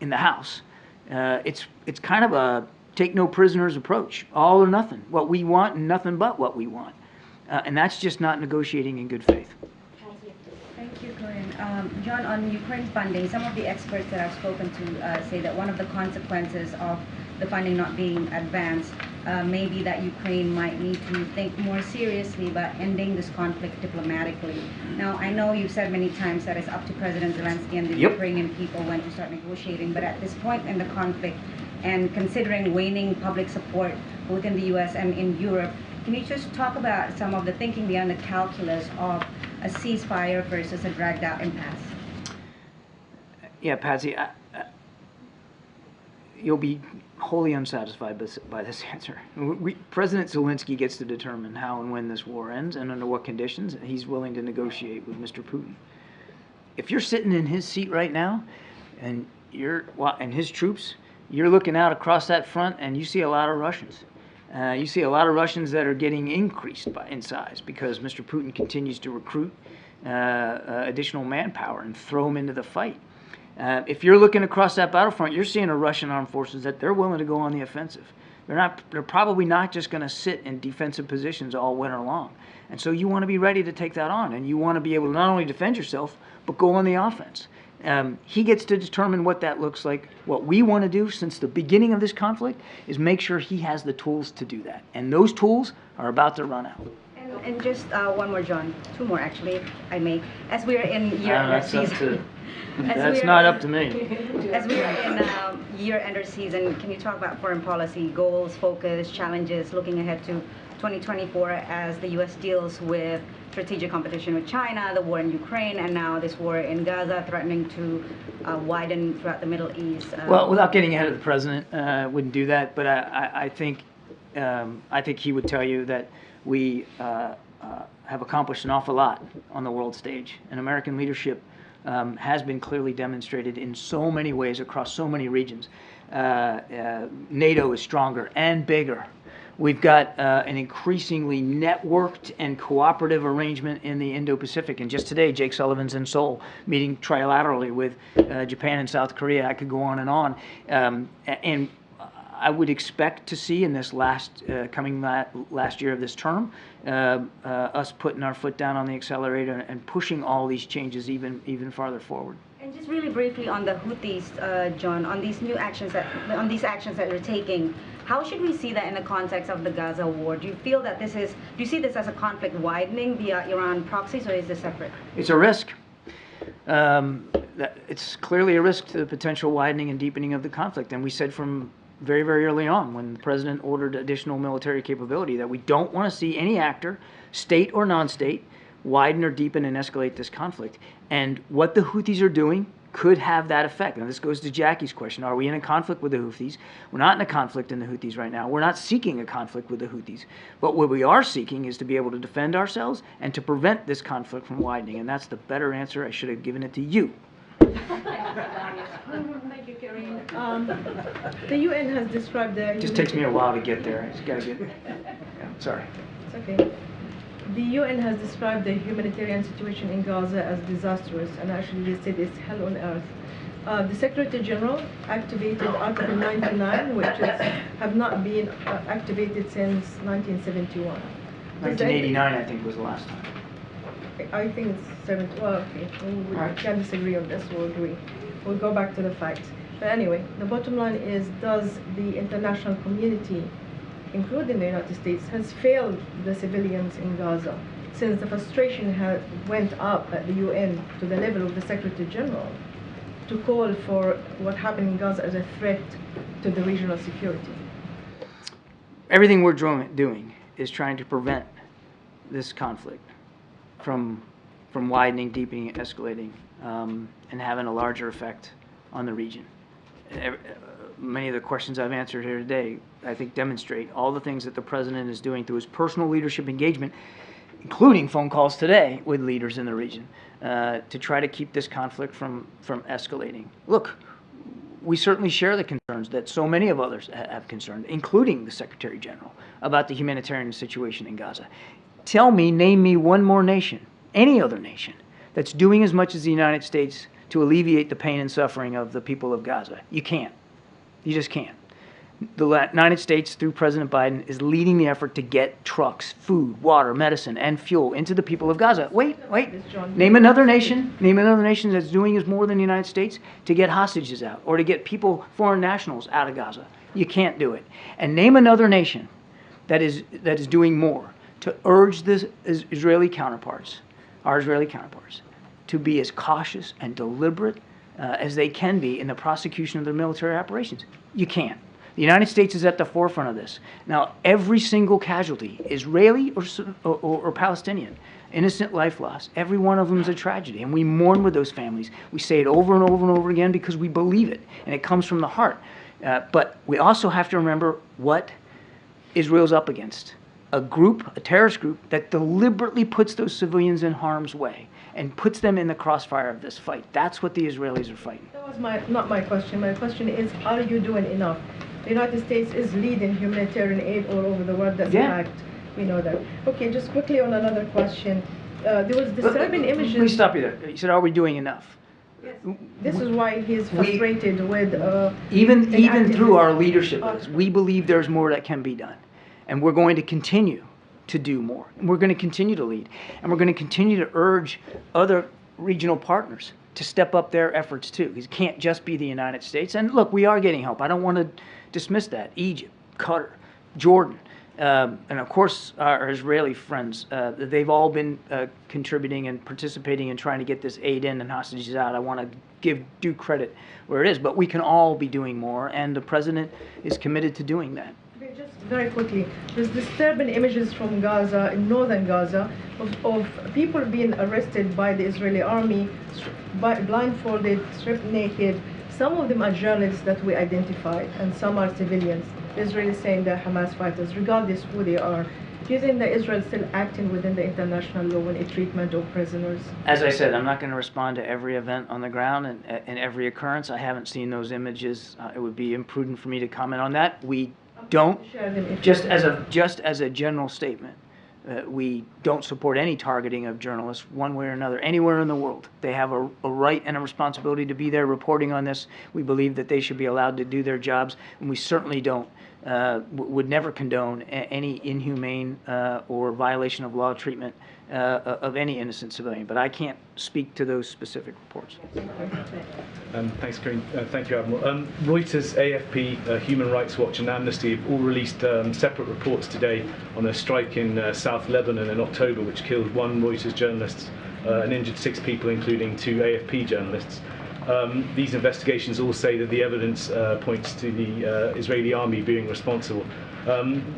in the House. It's kind of a take no prisoners approach, all or nothing, what we want and nothing but what we want. And that's just not negotiating in good faith. Thank you, Karine. John, on Ukraine funding, some of the experts that I've spoken to say that one of the consequences of the funding not being advanced may be that Ukraine might need to think more seriously about ending this conflict diplomatically. Now, I know you've said many times that it's up to President Zelensky and the Ukrainian people when to start negotiating, but at this point in the conflict, and considering waning public support both in the U.S. and in Europe, can you just talk about some of the thinking behind the calculus of a ceasefire versus a dragged-out impasse? Yeah, Patsy, you'll be wholly unsatisfied by this answer. President Zelensky gets to determine how and when this war ends and under what conditions he's willing to negotiate with Mr. Putin. If you're sitting in his seat right now and and his troops, you're looking out across that front and you see a lot of Russians. You see a lot of Russians that are getting increased in size because Mr. Putin continues to recruit additional manpower and throw them into the fight. If you're looking across that battlefront, you're seeing a Russian armed forces that they're willing to go on the offensive. They're probably not just going to sit in defensive positions all winter long. And so you want to be ready to take that on, and you want to be able to not only defend yourself, but go on the offense. He gets to determine what that looks like. What we want to do since the beginning of this conflict is make sure he has the tools to do that. And those tools are about to run out. And just one more, John. Two more, actually, if I may. As we are in year-end season. That's not up to me. As we are in year-ender season, can you talk about foreign policy goals, focus, challenges, looking ahead to 2024 as the U.S. deals with strategic competition with China, the war in Ukraine, and now this war in Gaza threatening to widen throughout the Middle East? Well, without getting ahead of the president, wouldn't do that. But I think he would tell you that we have accomplished an awful lot on the world stage, and American leadership has been clearly demonstrated in so many ways across so many regions. NATO is stronger and bigger. We've got an increasingly networked and cooperative arrangement in the Indo-Pacific. And just today, Jake Sullivan's in Seoul meeting trilaterally with Japan and South Korea. I could go on. And I would expect to see in this last year of this term, us putting our foot down on the accelerator and pushing all these changes even farther forward. And just really briefly on the Houthis, John, on these actions that you're taking, how should we see that in the context of the Gaza war? Do you feel that do you see this as a conflict widening via Iran proxies, or is this separate? It's a risk. It's clearly a risk to the potential widening and deepening of the conflict. And we said from very, very early on when the president ordered additional military capability that we don't want to see any actor, state or non-state, widen or deepen and escalate this conflict. And what the Houthis are doing could have that effect. Now, this goes to Jackie's question. Are we in a conflict with the Houthis? We're not in a conflict in the Houthis right now. We're not seeking a conflict with the Houthis. But what we are seeking is to be able to defend ourselves and to prevent this conflict from widening. And that's the better answer. I should have given it to you. Thank you, Karine. The UN has described the... It just takes me a while to get there. I just got to get... Yeah, sorry. It's okay. The UN has described the humanitarian situation in Gaza as disastrous, and actually they said it's hell on earth. The Secretary General activated Article 99, which have not been activated since 1971. 1989, I think, was the last time. I think it's 70. Well, okay, we can't disagree on this. We'll agree. We'll go back to the facts. But anyway, the bottom line is: does the international community, including the United States, has failed the civilians in Gaza since the frustration went up at the UN to the level of the Secretary General to call for what happened in Gaza as a threat to the regional security? Everything we're doing is trying to prevent this conflict from widening, deepening, escalating, and having a larger effect on the region. Many of the questions I've answered here today, I think, demonstrate all the things that the president is doing through his personal leadership engagement, including phone calls today with leaders in the region, to try to keep this conflict from escalating. Look, we certainly share the concerns that so many of others have concerned, including the Secretary General, about the humanitarian situation in Gaza. Name me one more nation, any other nation, that's doing as much as the United States to alleviate the pain and suffering of the people of Gaza. You can't. You just can't. The United States, through President Biden, is leading the effort to get trucks, food, water, medicine, and fuel into the people of Gaza. Wait. Name another nation that's doing as more than the United States to get hostages out or to get people, foreign nationals, out of Gaza. You can't do it. And name another nation that is doing more to urge the Israeli counterparts, our Israeli counterparts, to be as cautious and deliberate as they can be in the prosecution of their military operations. You can't. The United States is at the forefront of this. Now, every single casualty, Israeli or Palestinian, innocent life loss, every one of them is a tragedy, and we mourn with those families. We say it over and over and over again because we believe it, and it comes from the heart. But we also have to remember what Israel's up against. A terrorist group that deliberately puts those civilians in harm's way and puts them in the crossfire of this fight. That's what the Israelis are fighting. That was not my question. My question is, are you doing enough? The United States is leading humanitarian aid all over the world. That's a fact. We know that. Okay, just quickly on another question. There was disturbing images. Please stop you there. You said, are we doing enough? This is why he's frustrated with even through our leadership, we believe there's more that can be done, and we're going to continue to do more. And we're going to continue to lead, and we're going to continue to urge other regional partners to step up their efforts too. It can't just be the United States. And look, we are getting help. I don't want to dismiss that. Egypt, Qatar, Jordan. And of course, our Israeli friends, they've all been contributing and participating in trying to get this aid in and hostages out. I want to give due credit where it is, but we can all be doing more, and the president is committed to doing that. Okay, just very quickly, there's disturbing images from Gaza, in northern Gaza, of people being arrested by the Israeli army, blindfolded, stripped naked. Some of them are journalists that we identified, and some are civilians. Israel is saying they're Hamas fighters, regardless who they are. Do you think that Israel is still acting within the international law when it treatment of prisoners? As I said, I'm not going to respond to every event on the ground and every occurrence. I haven't seen those images. It would be imprudent for me to comment on that. We don't, just as a general statement, we don't support any targeting of journalists one way or another, anywhere in the world. They have a right and a responsibility to be there reporting on this. We believe that they should be allowed to do their jobs, and we certainly don't, would never condone any inhumane or violation of law treatment of any innocent civilian. But I can't speak to those specific reports. Thanks, Karine. Thank you, Admiral. Reuters, AFP, Human Rights Watch and Amnesty have all released separate reports today on a strike in South Lebanon in October, which killed one Reuters journalist and injured 6 people, including 2 AFP journalists. These investigations all say that the evidence points to the Israeli army being responsible.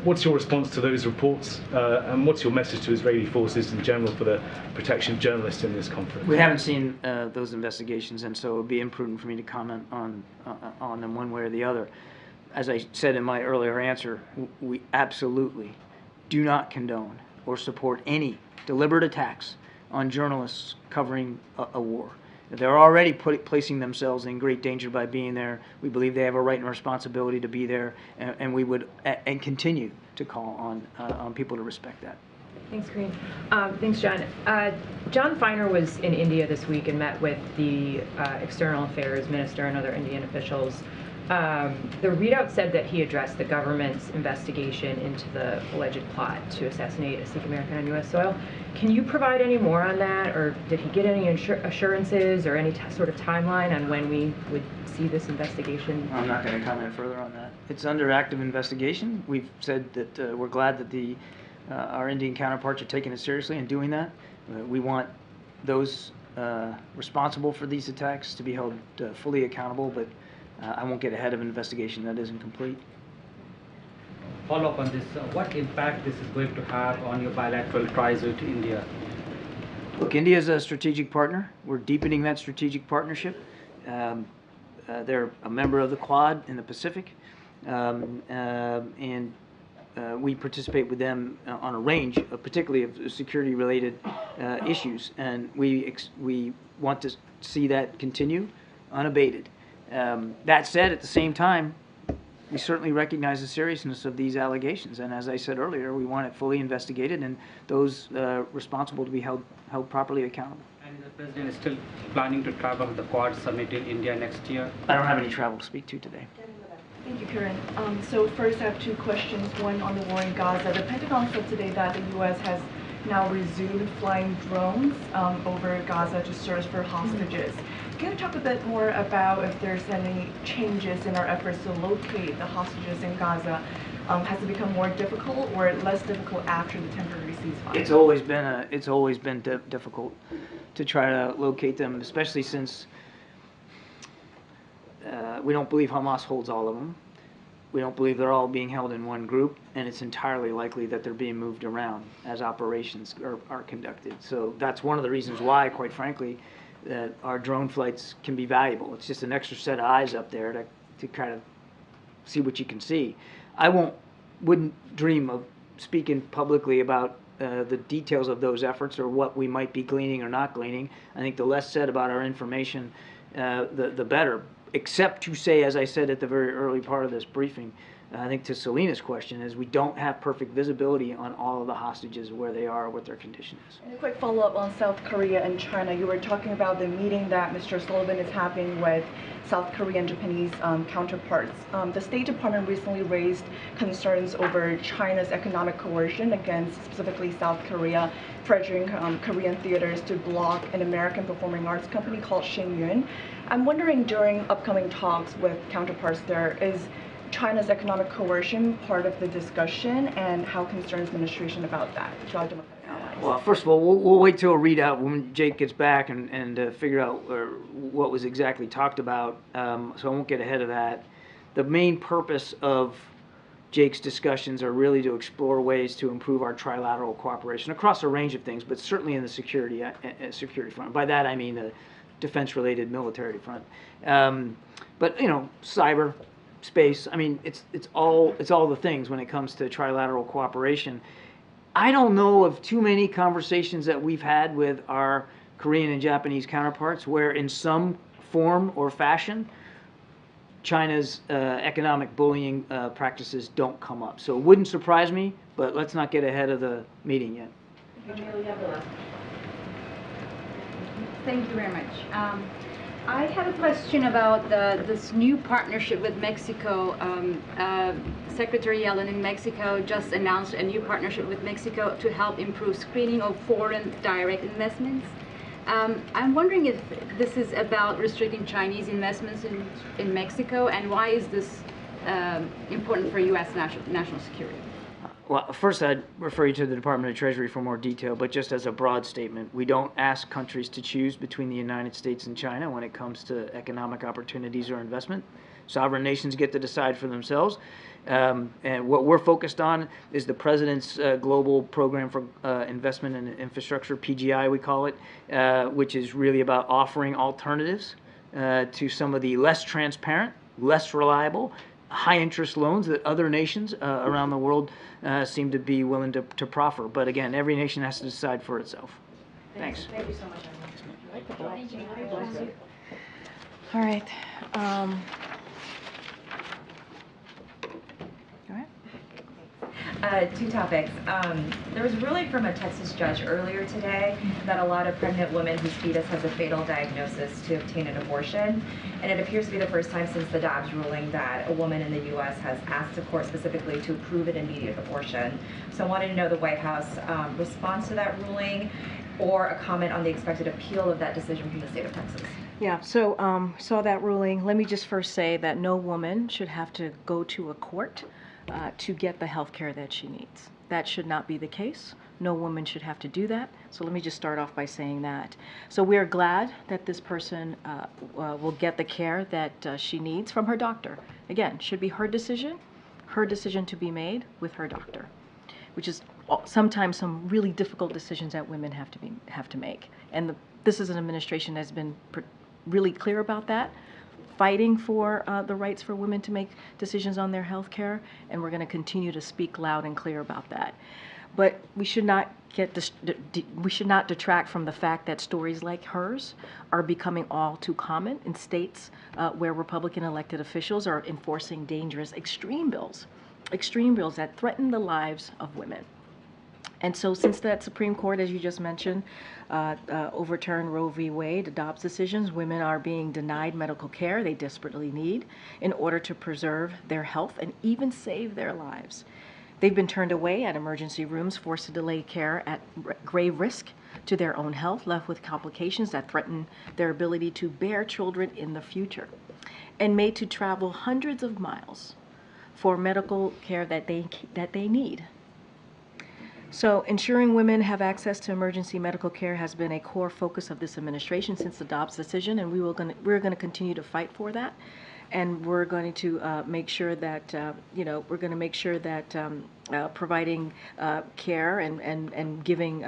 What's your response to those reports, and what's your message to Israeli forces in general for the protection of journalists in this conflict? We haven't seen those investigations, and so it would be imprudent for me to comment on them one way or the other. As I said in my earlier answer, we absolutely do not condone or support any deliberate attacks on journalists covering a war. They're already placing themselves in great danger by being there. We believe they have a right and responsibility to be there, and we would and continue to call on people to respect that. Thanks, Karine. Thanks, John. John Feiner was in India this week and met with the External Affairs Minister and other Indian officials. The readout said that he addressed the government's investigation into the alleged plot to assassinate a Sikh American on U.S. soil. Can you provide any more on that, or did he get any assurances or any sort of timeline on when we would see this investigation? I'm not going to comment further on that. It's under active investigation. We've said that we're glad that our Indian counterparts are taking it seriously and doing that. We want those responsible for these attacks to be held fully accountable, but I won't get ahead of an investigation that isn't complete. Follow up on this, what impact this is going to have on your bilateral ties with India? Look, India is a strategic partner. We're deepening that strategic partnership. They're a member of the Quad in the Pacific, and we participate with them on a range, particularly of security-related issues, and we want to see that continue unabated. That said, at the same time, we certainly recognize the seriousness of these allegations, and as I said earlier, we want it fully investigated and those responsible to be held properly accountable. And the President is still planning to travel to the Quad summit in India next year? I don't have any travel to speak to today. Thank you, Karine. So first I have 2 questions, one on the war in Gaza. The Pentagon said today that the U.S. has now resumed flying drones over Gaza to search for hostages. Can you talk a bit more about if there's any changes in our efforts to locate the hostages in Gaza? Has it become more difficult or less difficult after the temporary ceasefire? It's always been difficult to try to locate them, especially since we don't believe Hamas holds all of them. We don't believe they're all being held in one group, and it's entirely likely that they're being moved around as operations are conducted. So that's one of the reasons why, quite frankly, that our drone flights can be valuable. It's just an extra set of eyes up there to kind of see what you can see. I wouldn't dream of speaking publicly about the details of those efforts or what we might be gleaning or not gleaning. I think the less said about our information, the better. Except to say, as I said at the very early part of this briefing, I think to Selena's question, is we don't have perfect visibility on all of the hostages, where they are, what their condition is. And a quick follow-up on South Korea and China. You were talking about the meeting that Mr. Sullivan is having with South Korean Japanese counterparts. The State Department recently raised concerns over China's economic coercion against specifically South Korea, pressuring Korean theaters to block an American performing arts company called Shingyun. I'm wondering, during upcoming talks with counterparts there, is China's economic coercion part of the discussion, and how concerns administration about that to our Democratic allies? Well, first of all, we'll wait till a readout when Jake gets back and figure out what was exactly talked about, so I won't get ahead of that. The main purpose of Jake's discussions are really to explore ways to improve our trilateral cooperation across a range of things, but certainly in the security front. By that I mean the defense-related military front. But cyber, space. I mean, it's all the things when it comes to trilateral cooperation. I don't know of too many conversations that we've had with our Korean and Japanese counterparts where, in some form or fashion, China's economic bullying practices don't come up. So it wouldn't surprise me, but let's not get ahead of the meeting yet. Thank you very much. I have a question about this new partnership with Mexico. Secretary Yellen in Mexico just announced a new partnership with Mexico to help improve screening of foreign direct investments. I'm wondering if this is about restricting Chinese investments in Mexico, and why is this important for U.S. national security? Well, first I'd refer you to the Department of Treasury for more detail, but just as a broad statement, we don't ask countries to choose between the United States and China when it comes to economic opportunities or investment. Sovereign nations get to decide for themselves. And what we're focused on is the President's Global Program for Investment in Infrastructure, PGI we call it, which is really about offering alternatives to some of the less transparent, less reliable, high-interest loans that other nations around the world seem to be willing to proffer. But again, every nation has to decide for itself. Thanks. Thank you so much. Thank you. All right. Two topics. There was a ruling from a Texas judge earlier today that allowed a pregnant woman whose fetus has a fatal diagnosis to obtain an abortion. And it appears to be the first time since the Dobbs ruling that a woman in the U.S. has asked the court specifically to approve an immediate abortion. So I wanted to know the White House response to that ruling, or a comment on the expected appeal of that decision from the state of Texas. Yeah, so saw that ruling. Let me just first say that no woman should have to go to a court to get the health care that she needs. That should not be the case. No woman should have to do that. So let me just start off by saying that. So we are glad that this person will get the care that she needs from her doctor. Again, should be her decision to be made with her doctor, which is sometimes some really difficult decisions that women have to make. And this is an administration that's been really clear about that, fighting for the rights for women to make decisions on their health care, and we're going to continue to speak loud and clear about that. But we should not detract from the fact that stories like hers are becoming all too common in states where Republican elected officials are enforcing dangerous extreme bills that threaten the lives of women. And so since that Supreme Court, as you just mentioned, overturned Roe v. Wade, the Dobbs decisions, women are being denied medical care they desperately need in order to preserve their health and even save their lives. They've been turned away at emergency rooms, forced to delay care at grave risk to their own health, left with complications that threaten their ability to bear children in the future, and made to travel hundreds of miles for medical care that they need. So ensuring women have access to emergency medical care has been a core focus of this administration since the Dobbs decision, and we're going to continue to fight for that. And we're going to make sure that providing care and giving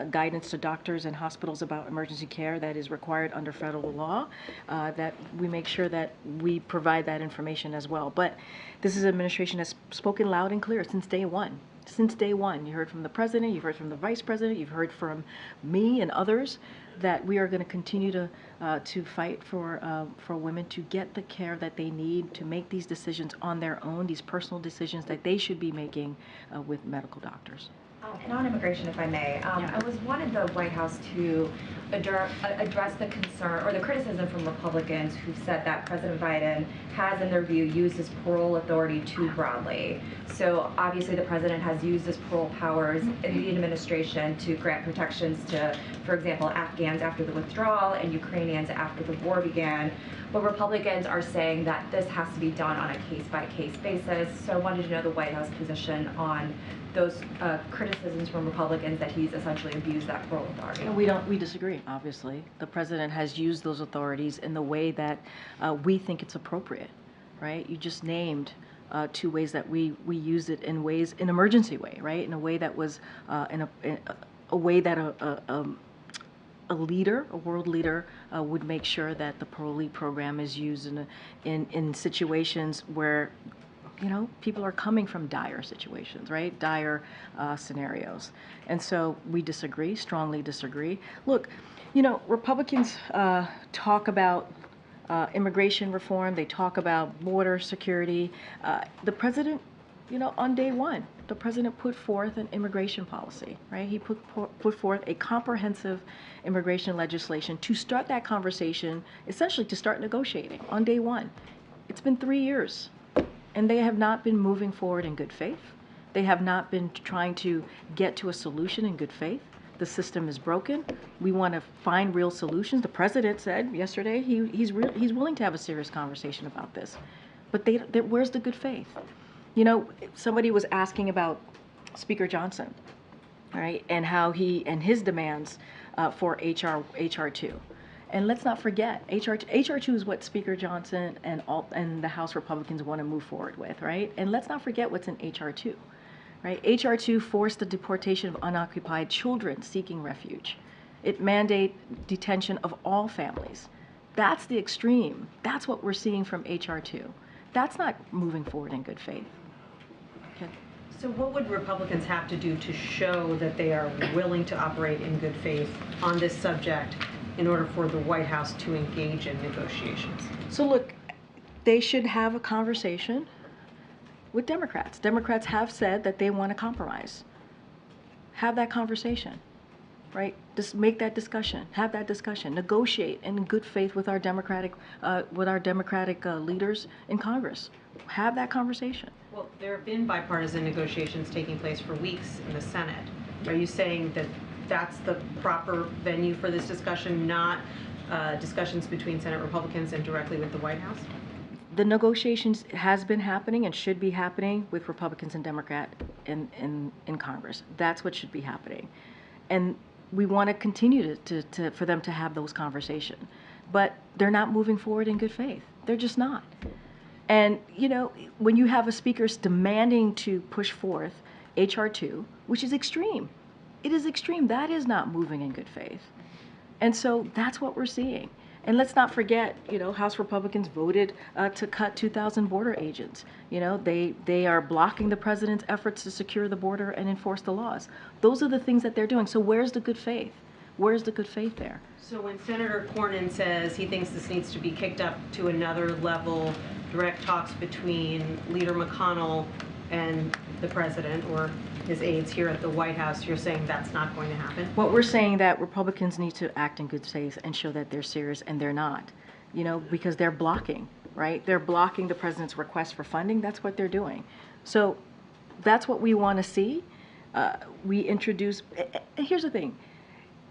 guidance to doctors and hospitals about emergency care that is required under federal law, that we make sure that we provide that information as well. But this is an administration that's spoken loud and clear since day one. since day one. You heard from the president, you've heard from the vice president, you've heard from me and others that we are going to continue to fight for women to get the care that they need to make these decisions on their own, these personal decisions that they should be making with medical doctors. And on immigration, if I may, I was wanted the White House to address the concern or the criticism from Republicans who've said that President Biden has, in their view, used his parole authority too broadly. So obviously the president has used his parole powers in the administration to grant protections to, for example, Afghans after the withdrawal and Ukrainians after the war began. But Republicans are saying that this has to be done on a case-by-case basis. So I wanted to know the White House position on those criticisms from Republicans that he's essentially abused that parole authority. And we disagree, obviously. The president has used those authorities in the way that we think it's appropriate, right? You just named two ways that we use it in ways, in emergency way, right? In a way that was, in a way that a leader, a world leader, would make sure that the parolee program is used in situations where, you know, people are coming from dire situations, right? Dire scenarios. And so we disagree, strongly disagree. Look, you know, Republicans talk about immigration reform, they talk about border security. The president, you know, on day one, the president put forth an immigration policy, right? He put forth a comprehensive immigration legislation to start that conversation, essentially to start negotiating on day one. It's been 3 years. And they have not been moving forward in good faith. They have not been trying to get to a solution in good faith. The system is broken. We want to find real solutions. The president said yesterday he's willing to have a serious conversation about this. But where's the good faith? You know, somebody was asking about Speaker Johnson, right, and how he and his demands for HR 2. And let's not forget, HR 2 is what Speaker Johnson and the House Republicans want to move forward with, right? And let's not forget what's in HR 2, right? HR 2 forced the deportation of unoccupied children seeking refuge. It mandates detention of all families. That's the extreme. That's what we're seeing from HR 2. That's not moving forward in good faith. Okay. So what would Republicans have to do to show that they are willing to operate in good faith on this subject in order for the White House to engage in negotiations? So look, they should have a conversation with Democrats. Democrats have said that they want to compromise. Have that conversation, right? Just make that discussion, have that discussion, negotiate in good faith with our Democratic leaders in Congress. Have that conversation. Well, there have been bipartisan negotiations taking place for weeks in the Senate. Are you saying that that's the proper venue for this discussion, not discussions between Senate Republicans and directly with the White House? The negotiations has been happening and should be happening with Republicans and Democrats in Congress. That's what should be happening. And we want to continue for them to have those conversations. But they're not moving forward in good faith. They're just not. And, you know, when you have a speaker demanding to push forth HR 2, which is extreme, it is extreme. That is not moving in good faith. And so that's what we're seeing. And let's not forget, you know, House Republicans voted to cut 2,000 border agents. You know, they are blocking the president's efforts to secure the border and enforce the laws. Those are the things that they're doing. So where's the good faith? Where's the good faith there? So when Senator Cornyn says he thinks this needs to be kicked up to another level, direct talks between Leader McConnell and the president or his aides here at the White House, you're saying that's not going to happen? What we're saying that Republicans need to act in good faith and show that they're serious, and they're not, you know, because they're blocking, right? They're blocking the president's request for funding. That's what they're doing. So that's what we want to see. We introduce, and here's the thing,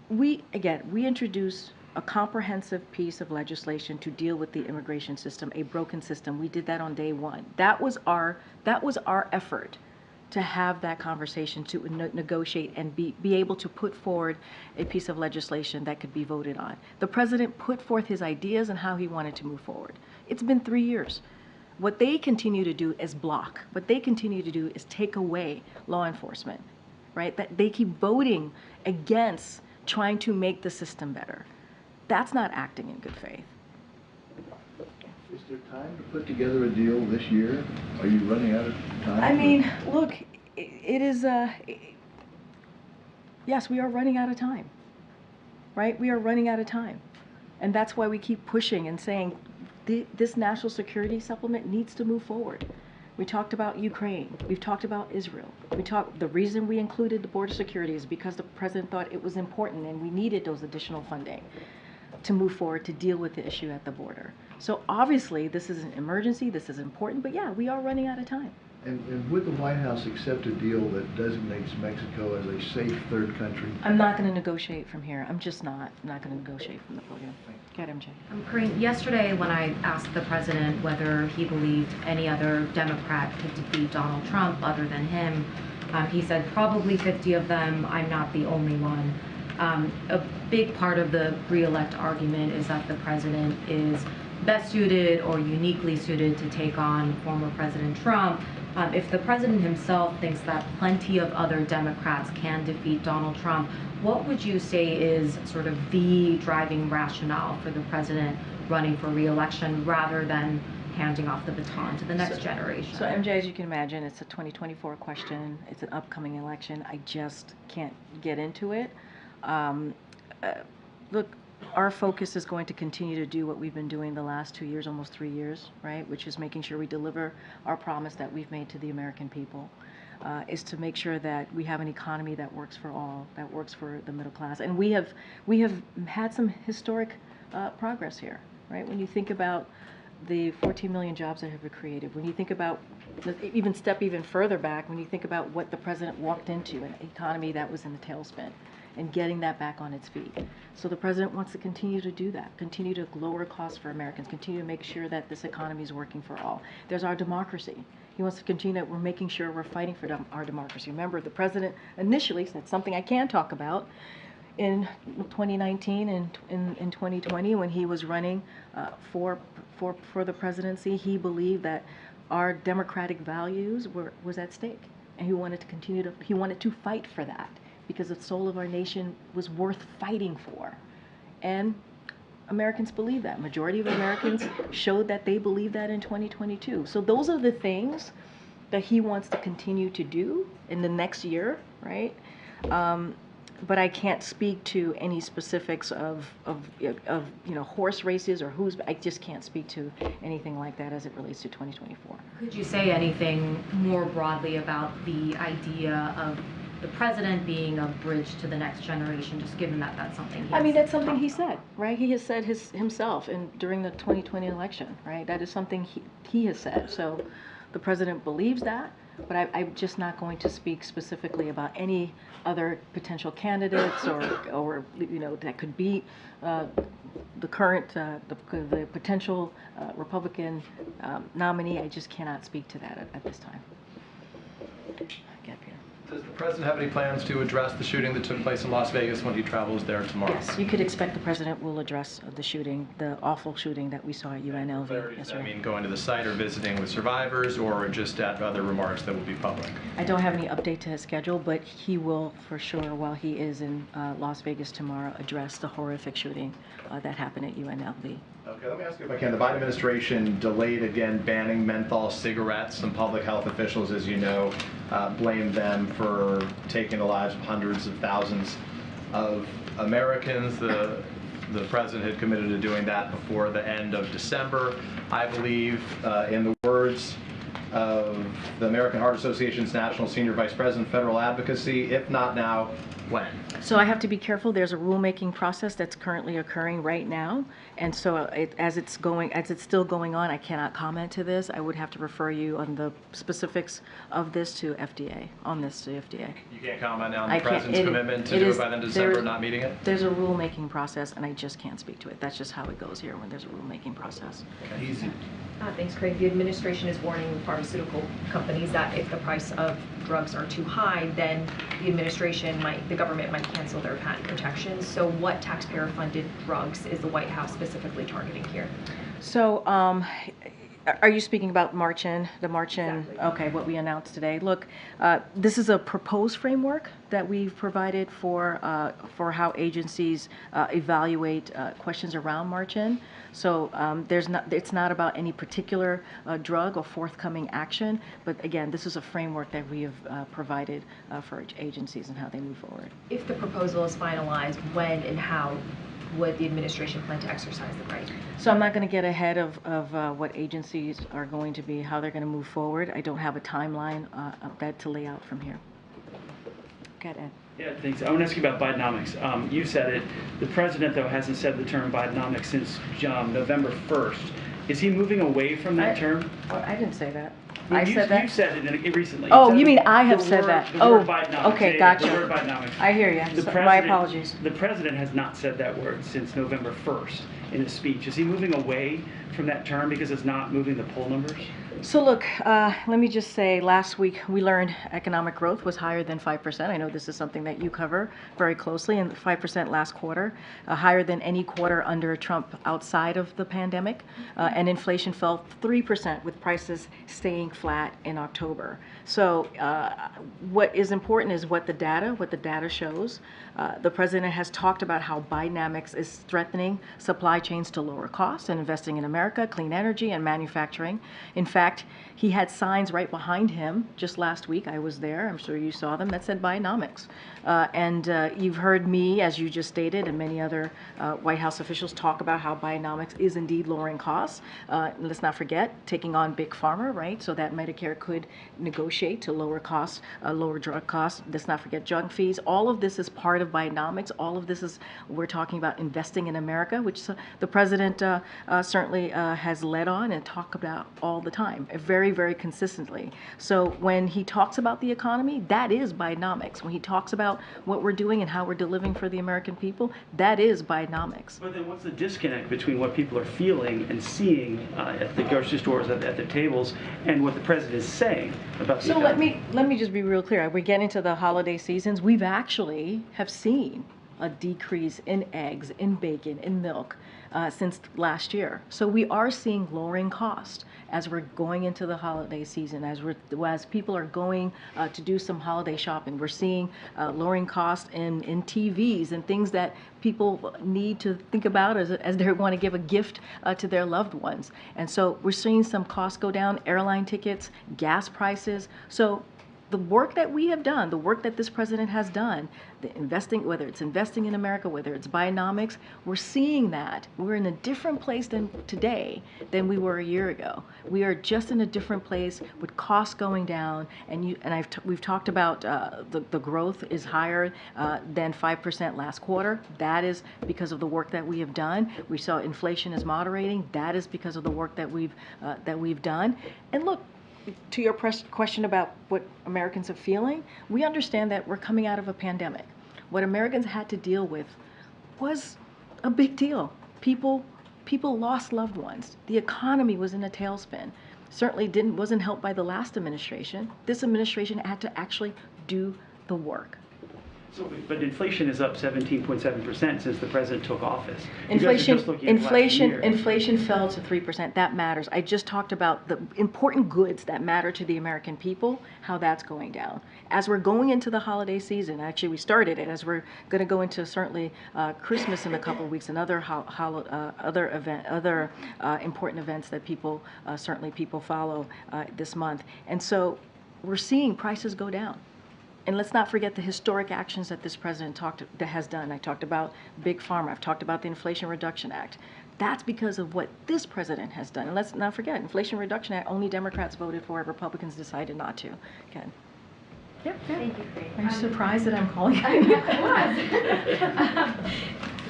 we introduce a comprehensive piece of legislation to deal with the immigration system, a broken system. We did that on day one. That was our effort, to have that conversation, to negotiate and be able to put forward a piece of legislation that could be voted on. The president put forth his ideas and how he wanted to move forward. It's been 3 years. What they continue to do is block. What they continue to do is take away law enforcement, right? That they keep voting against trying to make the system better. That's not acting in good faith. Is there time to put together a deal this year? Are you running out of time? I mean, look, it is, yes, we are running out of time, right? We are running out of time. And that's why we keep pushing and saying this national security supplement needs to move forward. We talked about Ukraine. We've talked about Israel. The reason we included the border security is because the president thought it was important and we needed those additional funding to move forward to deal with the issue at the border. So obviously this is an emergency, this is important, but yeah, we are running out of time. And would the White House accept a deal that designates Mexico as a safe third country? I'm not going to negotiate from here. I'm just not going to negotiate from the podium. Go ahead, MJ. Karine, yesterday when I asked the president whether he believed any other Democrat could defeat Donald Trump other than him, he said probably 50 of them. I'm not the only one. A big part of the re-elect argument is that the president is best suited or uniquely suited to take on former President Trump. If the president himself thinks that plenty of other Democrats can defeat Donald Trump, what would you say is sort of the driving rationale for the president running for re-election rather than handing off the baton to the next generation? So MJ, as you can imagine, it's a 2024 question. It's an upcoming election. I just can't get into it. Look, our focus is going to continue to do what we've been doing the last 2 years, almost 3 years, right? Which is making sure we deliver our promise that we've made to the American people, is to make sure that we have an economy that works for all, that works for the middle class. And we have had some historic progress here, right? When you think about the 14 million jobs that have been created, when you think about, step even further back, when you think about what the president walked into, an economy that was in the tailspin, and getting that back on its feet. So the president wants to continue to do that, continue to lower costs for Americans, continue to make sure that this economy is working for all. There's our democracy. He wants to continue that we're making sure we're fighting for our democracy. Remember, the president initially said something I can talk about in 2019 and in 2020 when he was running for the presidency. He believed that our democratic values was at stake, and he wanted to fight for that, because the soul of our nation was worth fighting for. And Americans believe that. Majority of Americans showed that they believe that in 2022. So those are the things that he wants to continue to do in the next year, right? But I can't speak to any specifics of horse races or I just can't speak to anything like that as it relates to 2024. Could you say anything more broadly about the idea of the president being a bridge to the next generation, just given that that's something that's something he said, right? He has said himself during the 2020 election, right? That is something he has said. So the president believes that, but I'm just not going to speak specifically about any other potential candidates or that could be the current, the potential Republican nominee. I just cannot speak to that at this time. Does the president have any plans to address the shooting that took place in Las Vegas when he travels there tomorrow? Yes, you could expect the president will address the shooting, the awful shooting that we saw at UNLV. Yes, I mean, going to the site or visiting with survivors, or just at other remarks that will be public? I don't have any update to his schedule, but he will, for sure, while he is in Las Vegas tomorrow, address the horrific shooting that happened at UNLV. Okay, let me ask you if I can. The Biden administration delayed again banning menthol cigarettes. Some public health officials, as you know, blamed them for taking the lives of hundreds of thousands of Americans. The president had committed to doing that before the end of December. I believe, in the words of the American Heart Association's National Senior Vice President of Federal Advocacy, if not now, when? So I have to be careful. There's a rulemaking process that's currently occurring right now, and so as it's still going on, I cannot comment to this. I would have to refer you on the specifics of this to FDA. You can't comment on the president's commitment to do it by the December, not meeting it? There's a rulemaking process, and I just can't speak to it. That's just how it goes here when there's a rulemaking process. Okay. Easy. Thanks, Craig. The administration is warning pharmaceutical companies that if the price of drugs are too high, then the government might cancel their patent protections. So what taxpayer-funded drugs is the White House specifically targeting here? So Are you speaking about March In, the March In? Exactly. Okay, what we announced today. Look, this is a proposed framework that we've provided for how agencies evaluate questions around March In. So it's not about any particular drug or forthcoming action, but again, this is a framework that we have provided for agencies and how they move forward. If the proposal is finalized, when and how would the administration plan to exercise the right? So I'm not going to get ahead of what agencies are going to be, how they're going to move forward. I don't have a timeline of that to lay out from here. Go ahead, Ed. Yeah, thanks. I want to ask you about Bidenomics. You said it. The president, though, hasn't said the term Bidenomics since November 1st. Is he moving away from that term? I didn't say that. Well, I said that. You said it recently. Oh, said you mean I have said word, that? The Oh, word Bidenomics. okay, Yeah, gotcha. The word Bidenomics. I hear you. My apologies. The president has not said that word since November 1st in his speech. Is he moving away from that term because it's not moving the poll numbers? So look, let me just say, last week we learned economic growth was higher than 5%. I know this is something that you cover very closely, and 5% last quarter, higher than any quarter under Trump outside of the pandemic. And inflation fell 3% with prices staying flat in October. So what is important is what the data shows. The president has talked about how Bidenomics is strengthening supply chains to lower costs and investing in America, clean energy, and manufacturing. In fact, he had signs right behind him just last week. I was there. I'm sure you saw them. That said Bidenomics. And you've heard me, as you just stated, and many other White House officials talk about how Bidenomics is indeed lowering costs. Let's not forget taking on Big Pharma, right? So that Medicare could negotiate to lower costs, lower drug costs. Let's not forget junk fees. All of this is part of Bidenomics. All of this is, we're talking about investing in America, which the president certainly has led on and talked about all the time, very, very consistently. So when he talks about the economy, that is Bidenomics. When he talks about what we're doing and how we're delivering for the American people, that is Bidenomics. But then what's the disconnect between what people are feeling and seeing at the grocery stores, at the tables, and what the president is saying about the economy? Let me just be real clear. We get into the holiday seasons. We've actually have seen a decrease in eggs, in bacon, in milk since last year. So we are seeing lowering costs as we're going into the holiday season, as people are going to do some holiday shopping. We're seeing lowering costs in TVs and things that people need to think about as they want to give a gift to their loved ones. And so we're seeing some costs go down, airline tickets, gas prices. So the work that we have done, the work that this president has done, the investing, whether it's investing in America, whether it's Bidenomics, we're seeing that. We're in a different place today than we were a year ago. We are just in a different place with costs going down, and we've talked about the growth is higher than 5% last quarter. That is because of the work that we have done. We saw inflation is moderating. That is because of the work that we've done. And look, to your question about what Americans are feeling, we understand that we're coming out of a pandemic. What Americans had to deal with was a big deal. People lost loved ones. The economy was in a tailspin. Certainly wasn't helped by the last administration. This administration had to actually do the work. So, but inflation is up 17.7% since the president took office. Inflation fell to 3%. That matters. I just talked about the important goods that matter to the American people, how that's going down. As we're going into the holiday season, actually we started it, as we're going to go into certainly Christmas in a couple of weeks and other important events that people follow this month. And so we're seeing prices go down. And let's not forget the historic actions that this president has done. I talked about Big Pharma. I've talked about the Inflation Reduction Act. That's because of what this president has done. And let's not forget, Inflation Reduction Act, only Democrats voted for it. Republicans decided not to. Ken. Yep. Thank you, Karine. Are you surprised that I'm calling you? I was.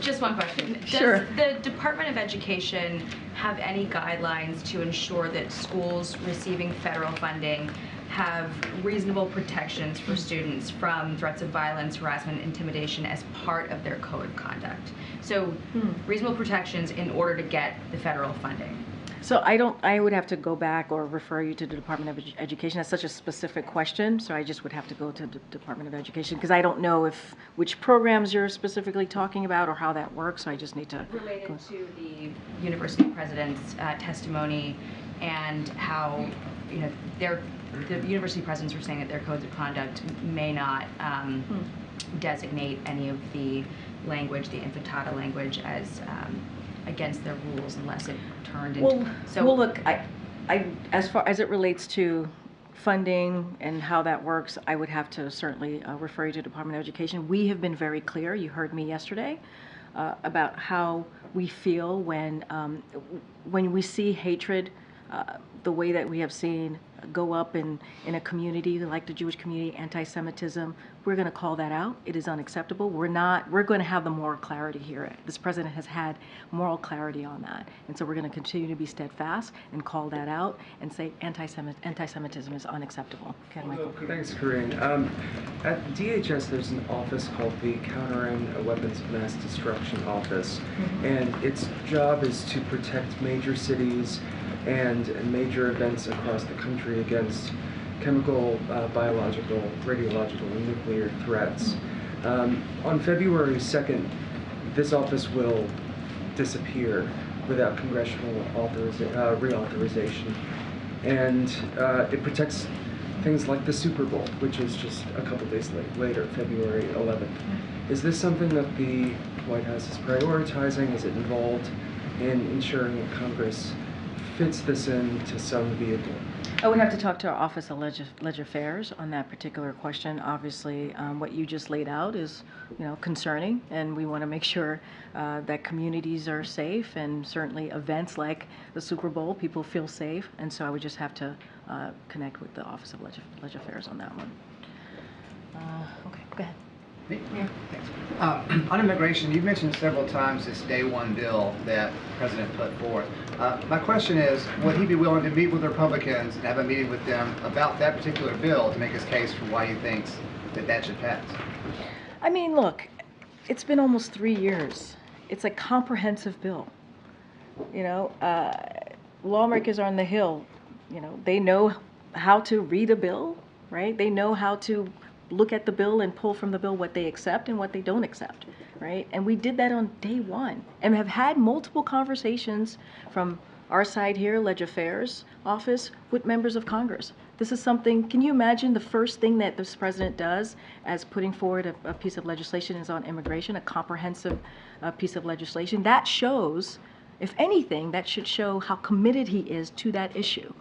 Just one question. Sure. Does the Department of Education have any guidelines to ensure that schools receiving federal funding have reasonable protections for students from threats of violence, harassment, intimidation as part of their code of conduct? So reasonable protections in order to get the federal funding. So I would have to go back or refer you to the Department of Education. That's such a specific question, so I just would have to go to the Department of Education because I don't know which programs you're specifically talking about or how that works, so I just need to. Related to the university president's testimony and how, the university presidents were saying that their codes of conduct may not designate any of the language, the infantata language, as against their rules unless it turned into. Well, look, I, as far as it relates to funding and how that works, I would have to certainly refer you to Department of Education. We have been very clear. You heard me yesterday about how we feel when we see hatred, the way that we have seen go up in a community like the Jewish community, anti-Semitism. We're going to call that out. It is unacceptable. We're going to have the moral clarity here. This president has had moral clarity on that. And so we're going to continue to be steadfast and call that out and say anti-Semitism is unacceptable. Okay, Michael. Thanks, Karine. At DHS, there's an office called the Countering Weapons of Mass Destruction Office. And its job is to protect major cities and major events across the country against chemical, biological, radiological, and nuclear threats. On February 2nd, this office will disappear without congressional reauthorization. And it protects things like the Super Bowl, which is just a couple days later, February 11th. Is this something that the White House is prioritizing? Is it involved in ensuring that Congress fits this into some vehicle? I would have to talk to our Office of Ledger Affairs on that particular question. Obviously, what you just laid out is, concerning, and we want to make sure that communities are safe, and certainly events like the Super Bowl, people feel safe. And so I would just have to connect with the Office of Ledger Affairs on that one. Okay, go ahead. Yeah. Thanks. On immigration, you've mentioned several times this day one bill that the president put forth. My question is, would he be willing to meet with Republicans and have a meeting with them about that particular bill to make his case for why he thinks that should pass? I mean, look, it's been almost 3 years. It's a comprehensive bill. Lawmakers on the Hill, they know how to read a bill, right? They know how to look at the bill and pull from the bill what they accept and what they don't accept, right? And we did that on day one and have had multiple conversations from our side here, Ledger Affairs Office, with members of Congress. This is something, can you imagine the first thing that this president does as putting forward a piece of legislation is on immigration, a comprehensive piece of legislation? That shows, if anything, that should show how committed he is to that issue.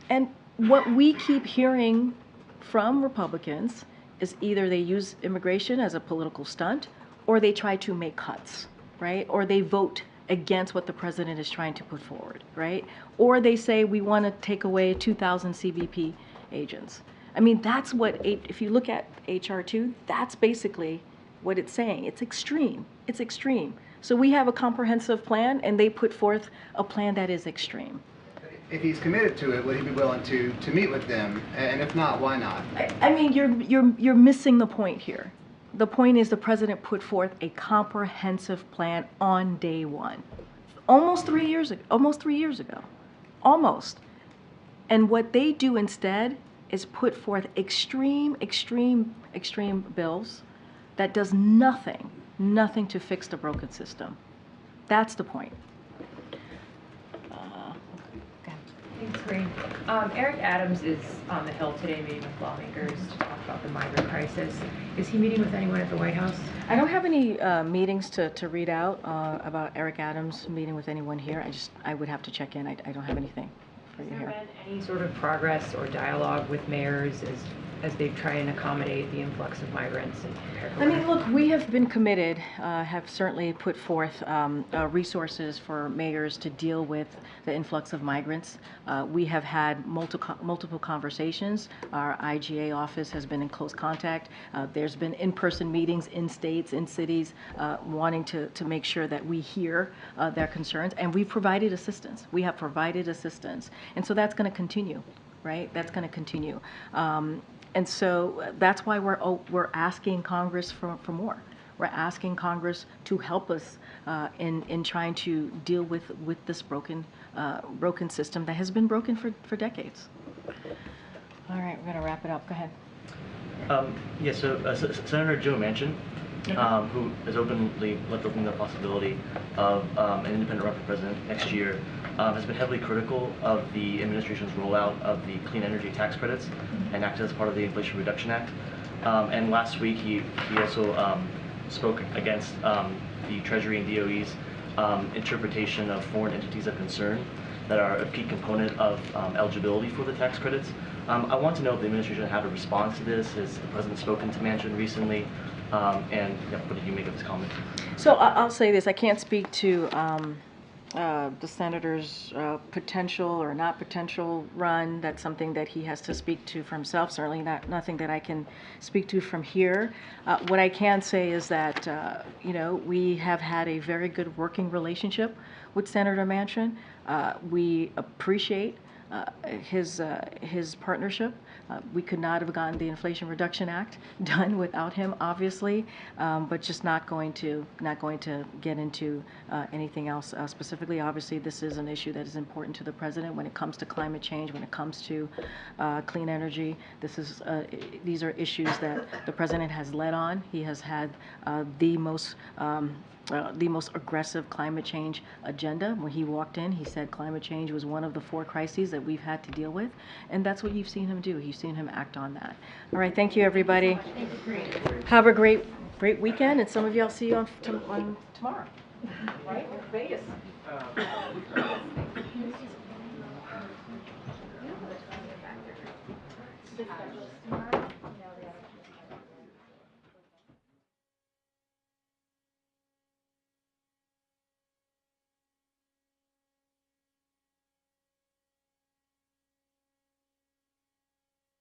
And what we keep hearing from Republicans is either they use immigration as a political stunt or they try to make cuts, right? Or they vote against what the president is trying to put forward, right? Or they say we want to take away 2,000 CBP agents. I mean, that's what, if you look at HR 2, that's basically what it's saying. It's extreme. It's extreme. So we have a comprehensive plan and they put forth a plan that is extreme. If he's committed to it, would he be willing to meet with them? And if not, why not? I mean, you're missing the point here. The point is the president put forth a comprehensive plan on day one, almost 3 years ago. Almost. And what they do instead is put forth extreme bills that does nothing to fix the broken system. That's the point. Thanks, Karine. Eric Adams is on the Hill today meeting with lawmakers to talk about the migrant crisis. Is he meeting with anyone at the White House? I don't have any meetings to read out about Eric Adams meeting with anyone here. I would have to check in. I don't have anything for you here. Has there been any sort of progress or dialogue with mayors as they try and accommodate the influx of migrants and prepare for I mean, look, we have been committed, have certainly put forth resources for mayors to deal with the influx of migrants. We have had multiple conversations. Our IGA office has been in close contact. There's been in-person meetings in states, in cities, wanting to make sure that we hear their concerns, and we've provided assistance. We have provided assistance, and so that's going to continue, right? That's going to continue. And so that's why we're asking Congress for more. We're asking Congress to help us in trying to deal with this broken broken system that has been broken for decades. All right, we're going to wrap it up. Go ahead. Yeah, so Senator Joe Manchin, who has openly left open the possibility of an independent run for president next year, has been heavily critical of the administration's rollout of the clean energy tax credits enacted as part of the Inflation Reduction Act. And last week he also spoke against the Treasury and DOE's interpretation of foreign entities of concern that are a key component of eligibility for the tax credits. I want to know if the administration had a response to this. Has the president spoken to Manchin recently? And what did you make of his comments? So I'll say this: I can't speak to the senator's potential or not potential run. That's something that he has to speak to for himself. Certainly nothing that I can speak to from here. What I can say is that we have had a very good working relationship with Senator Manchin. We appreciate his partnership. We could not have gotten the Inflation Reduction Act done without him, obviously, but just not going to get into anything else specifically. Obviously, this is an issue that is important to the president when it comes to climate change, when it comes to clean energy. These are issues that the president has led on. He has had the most aggressive climate change agenda. When he walked in, he said climate change was one of the 4 crises that we've had to deal with, and that's what you've seen him do. You've seen him act on that. All right, thank you, everybody. Have a great weekend, and some of you I'll see you on tomorrow. Right? Vegas. Tomorrow.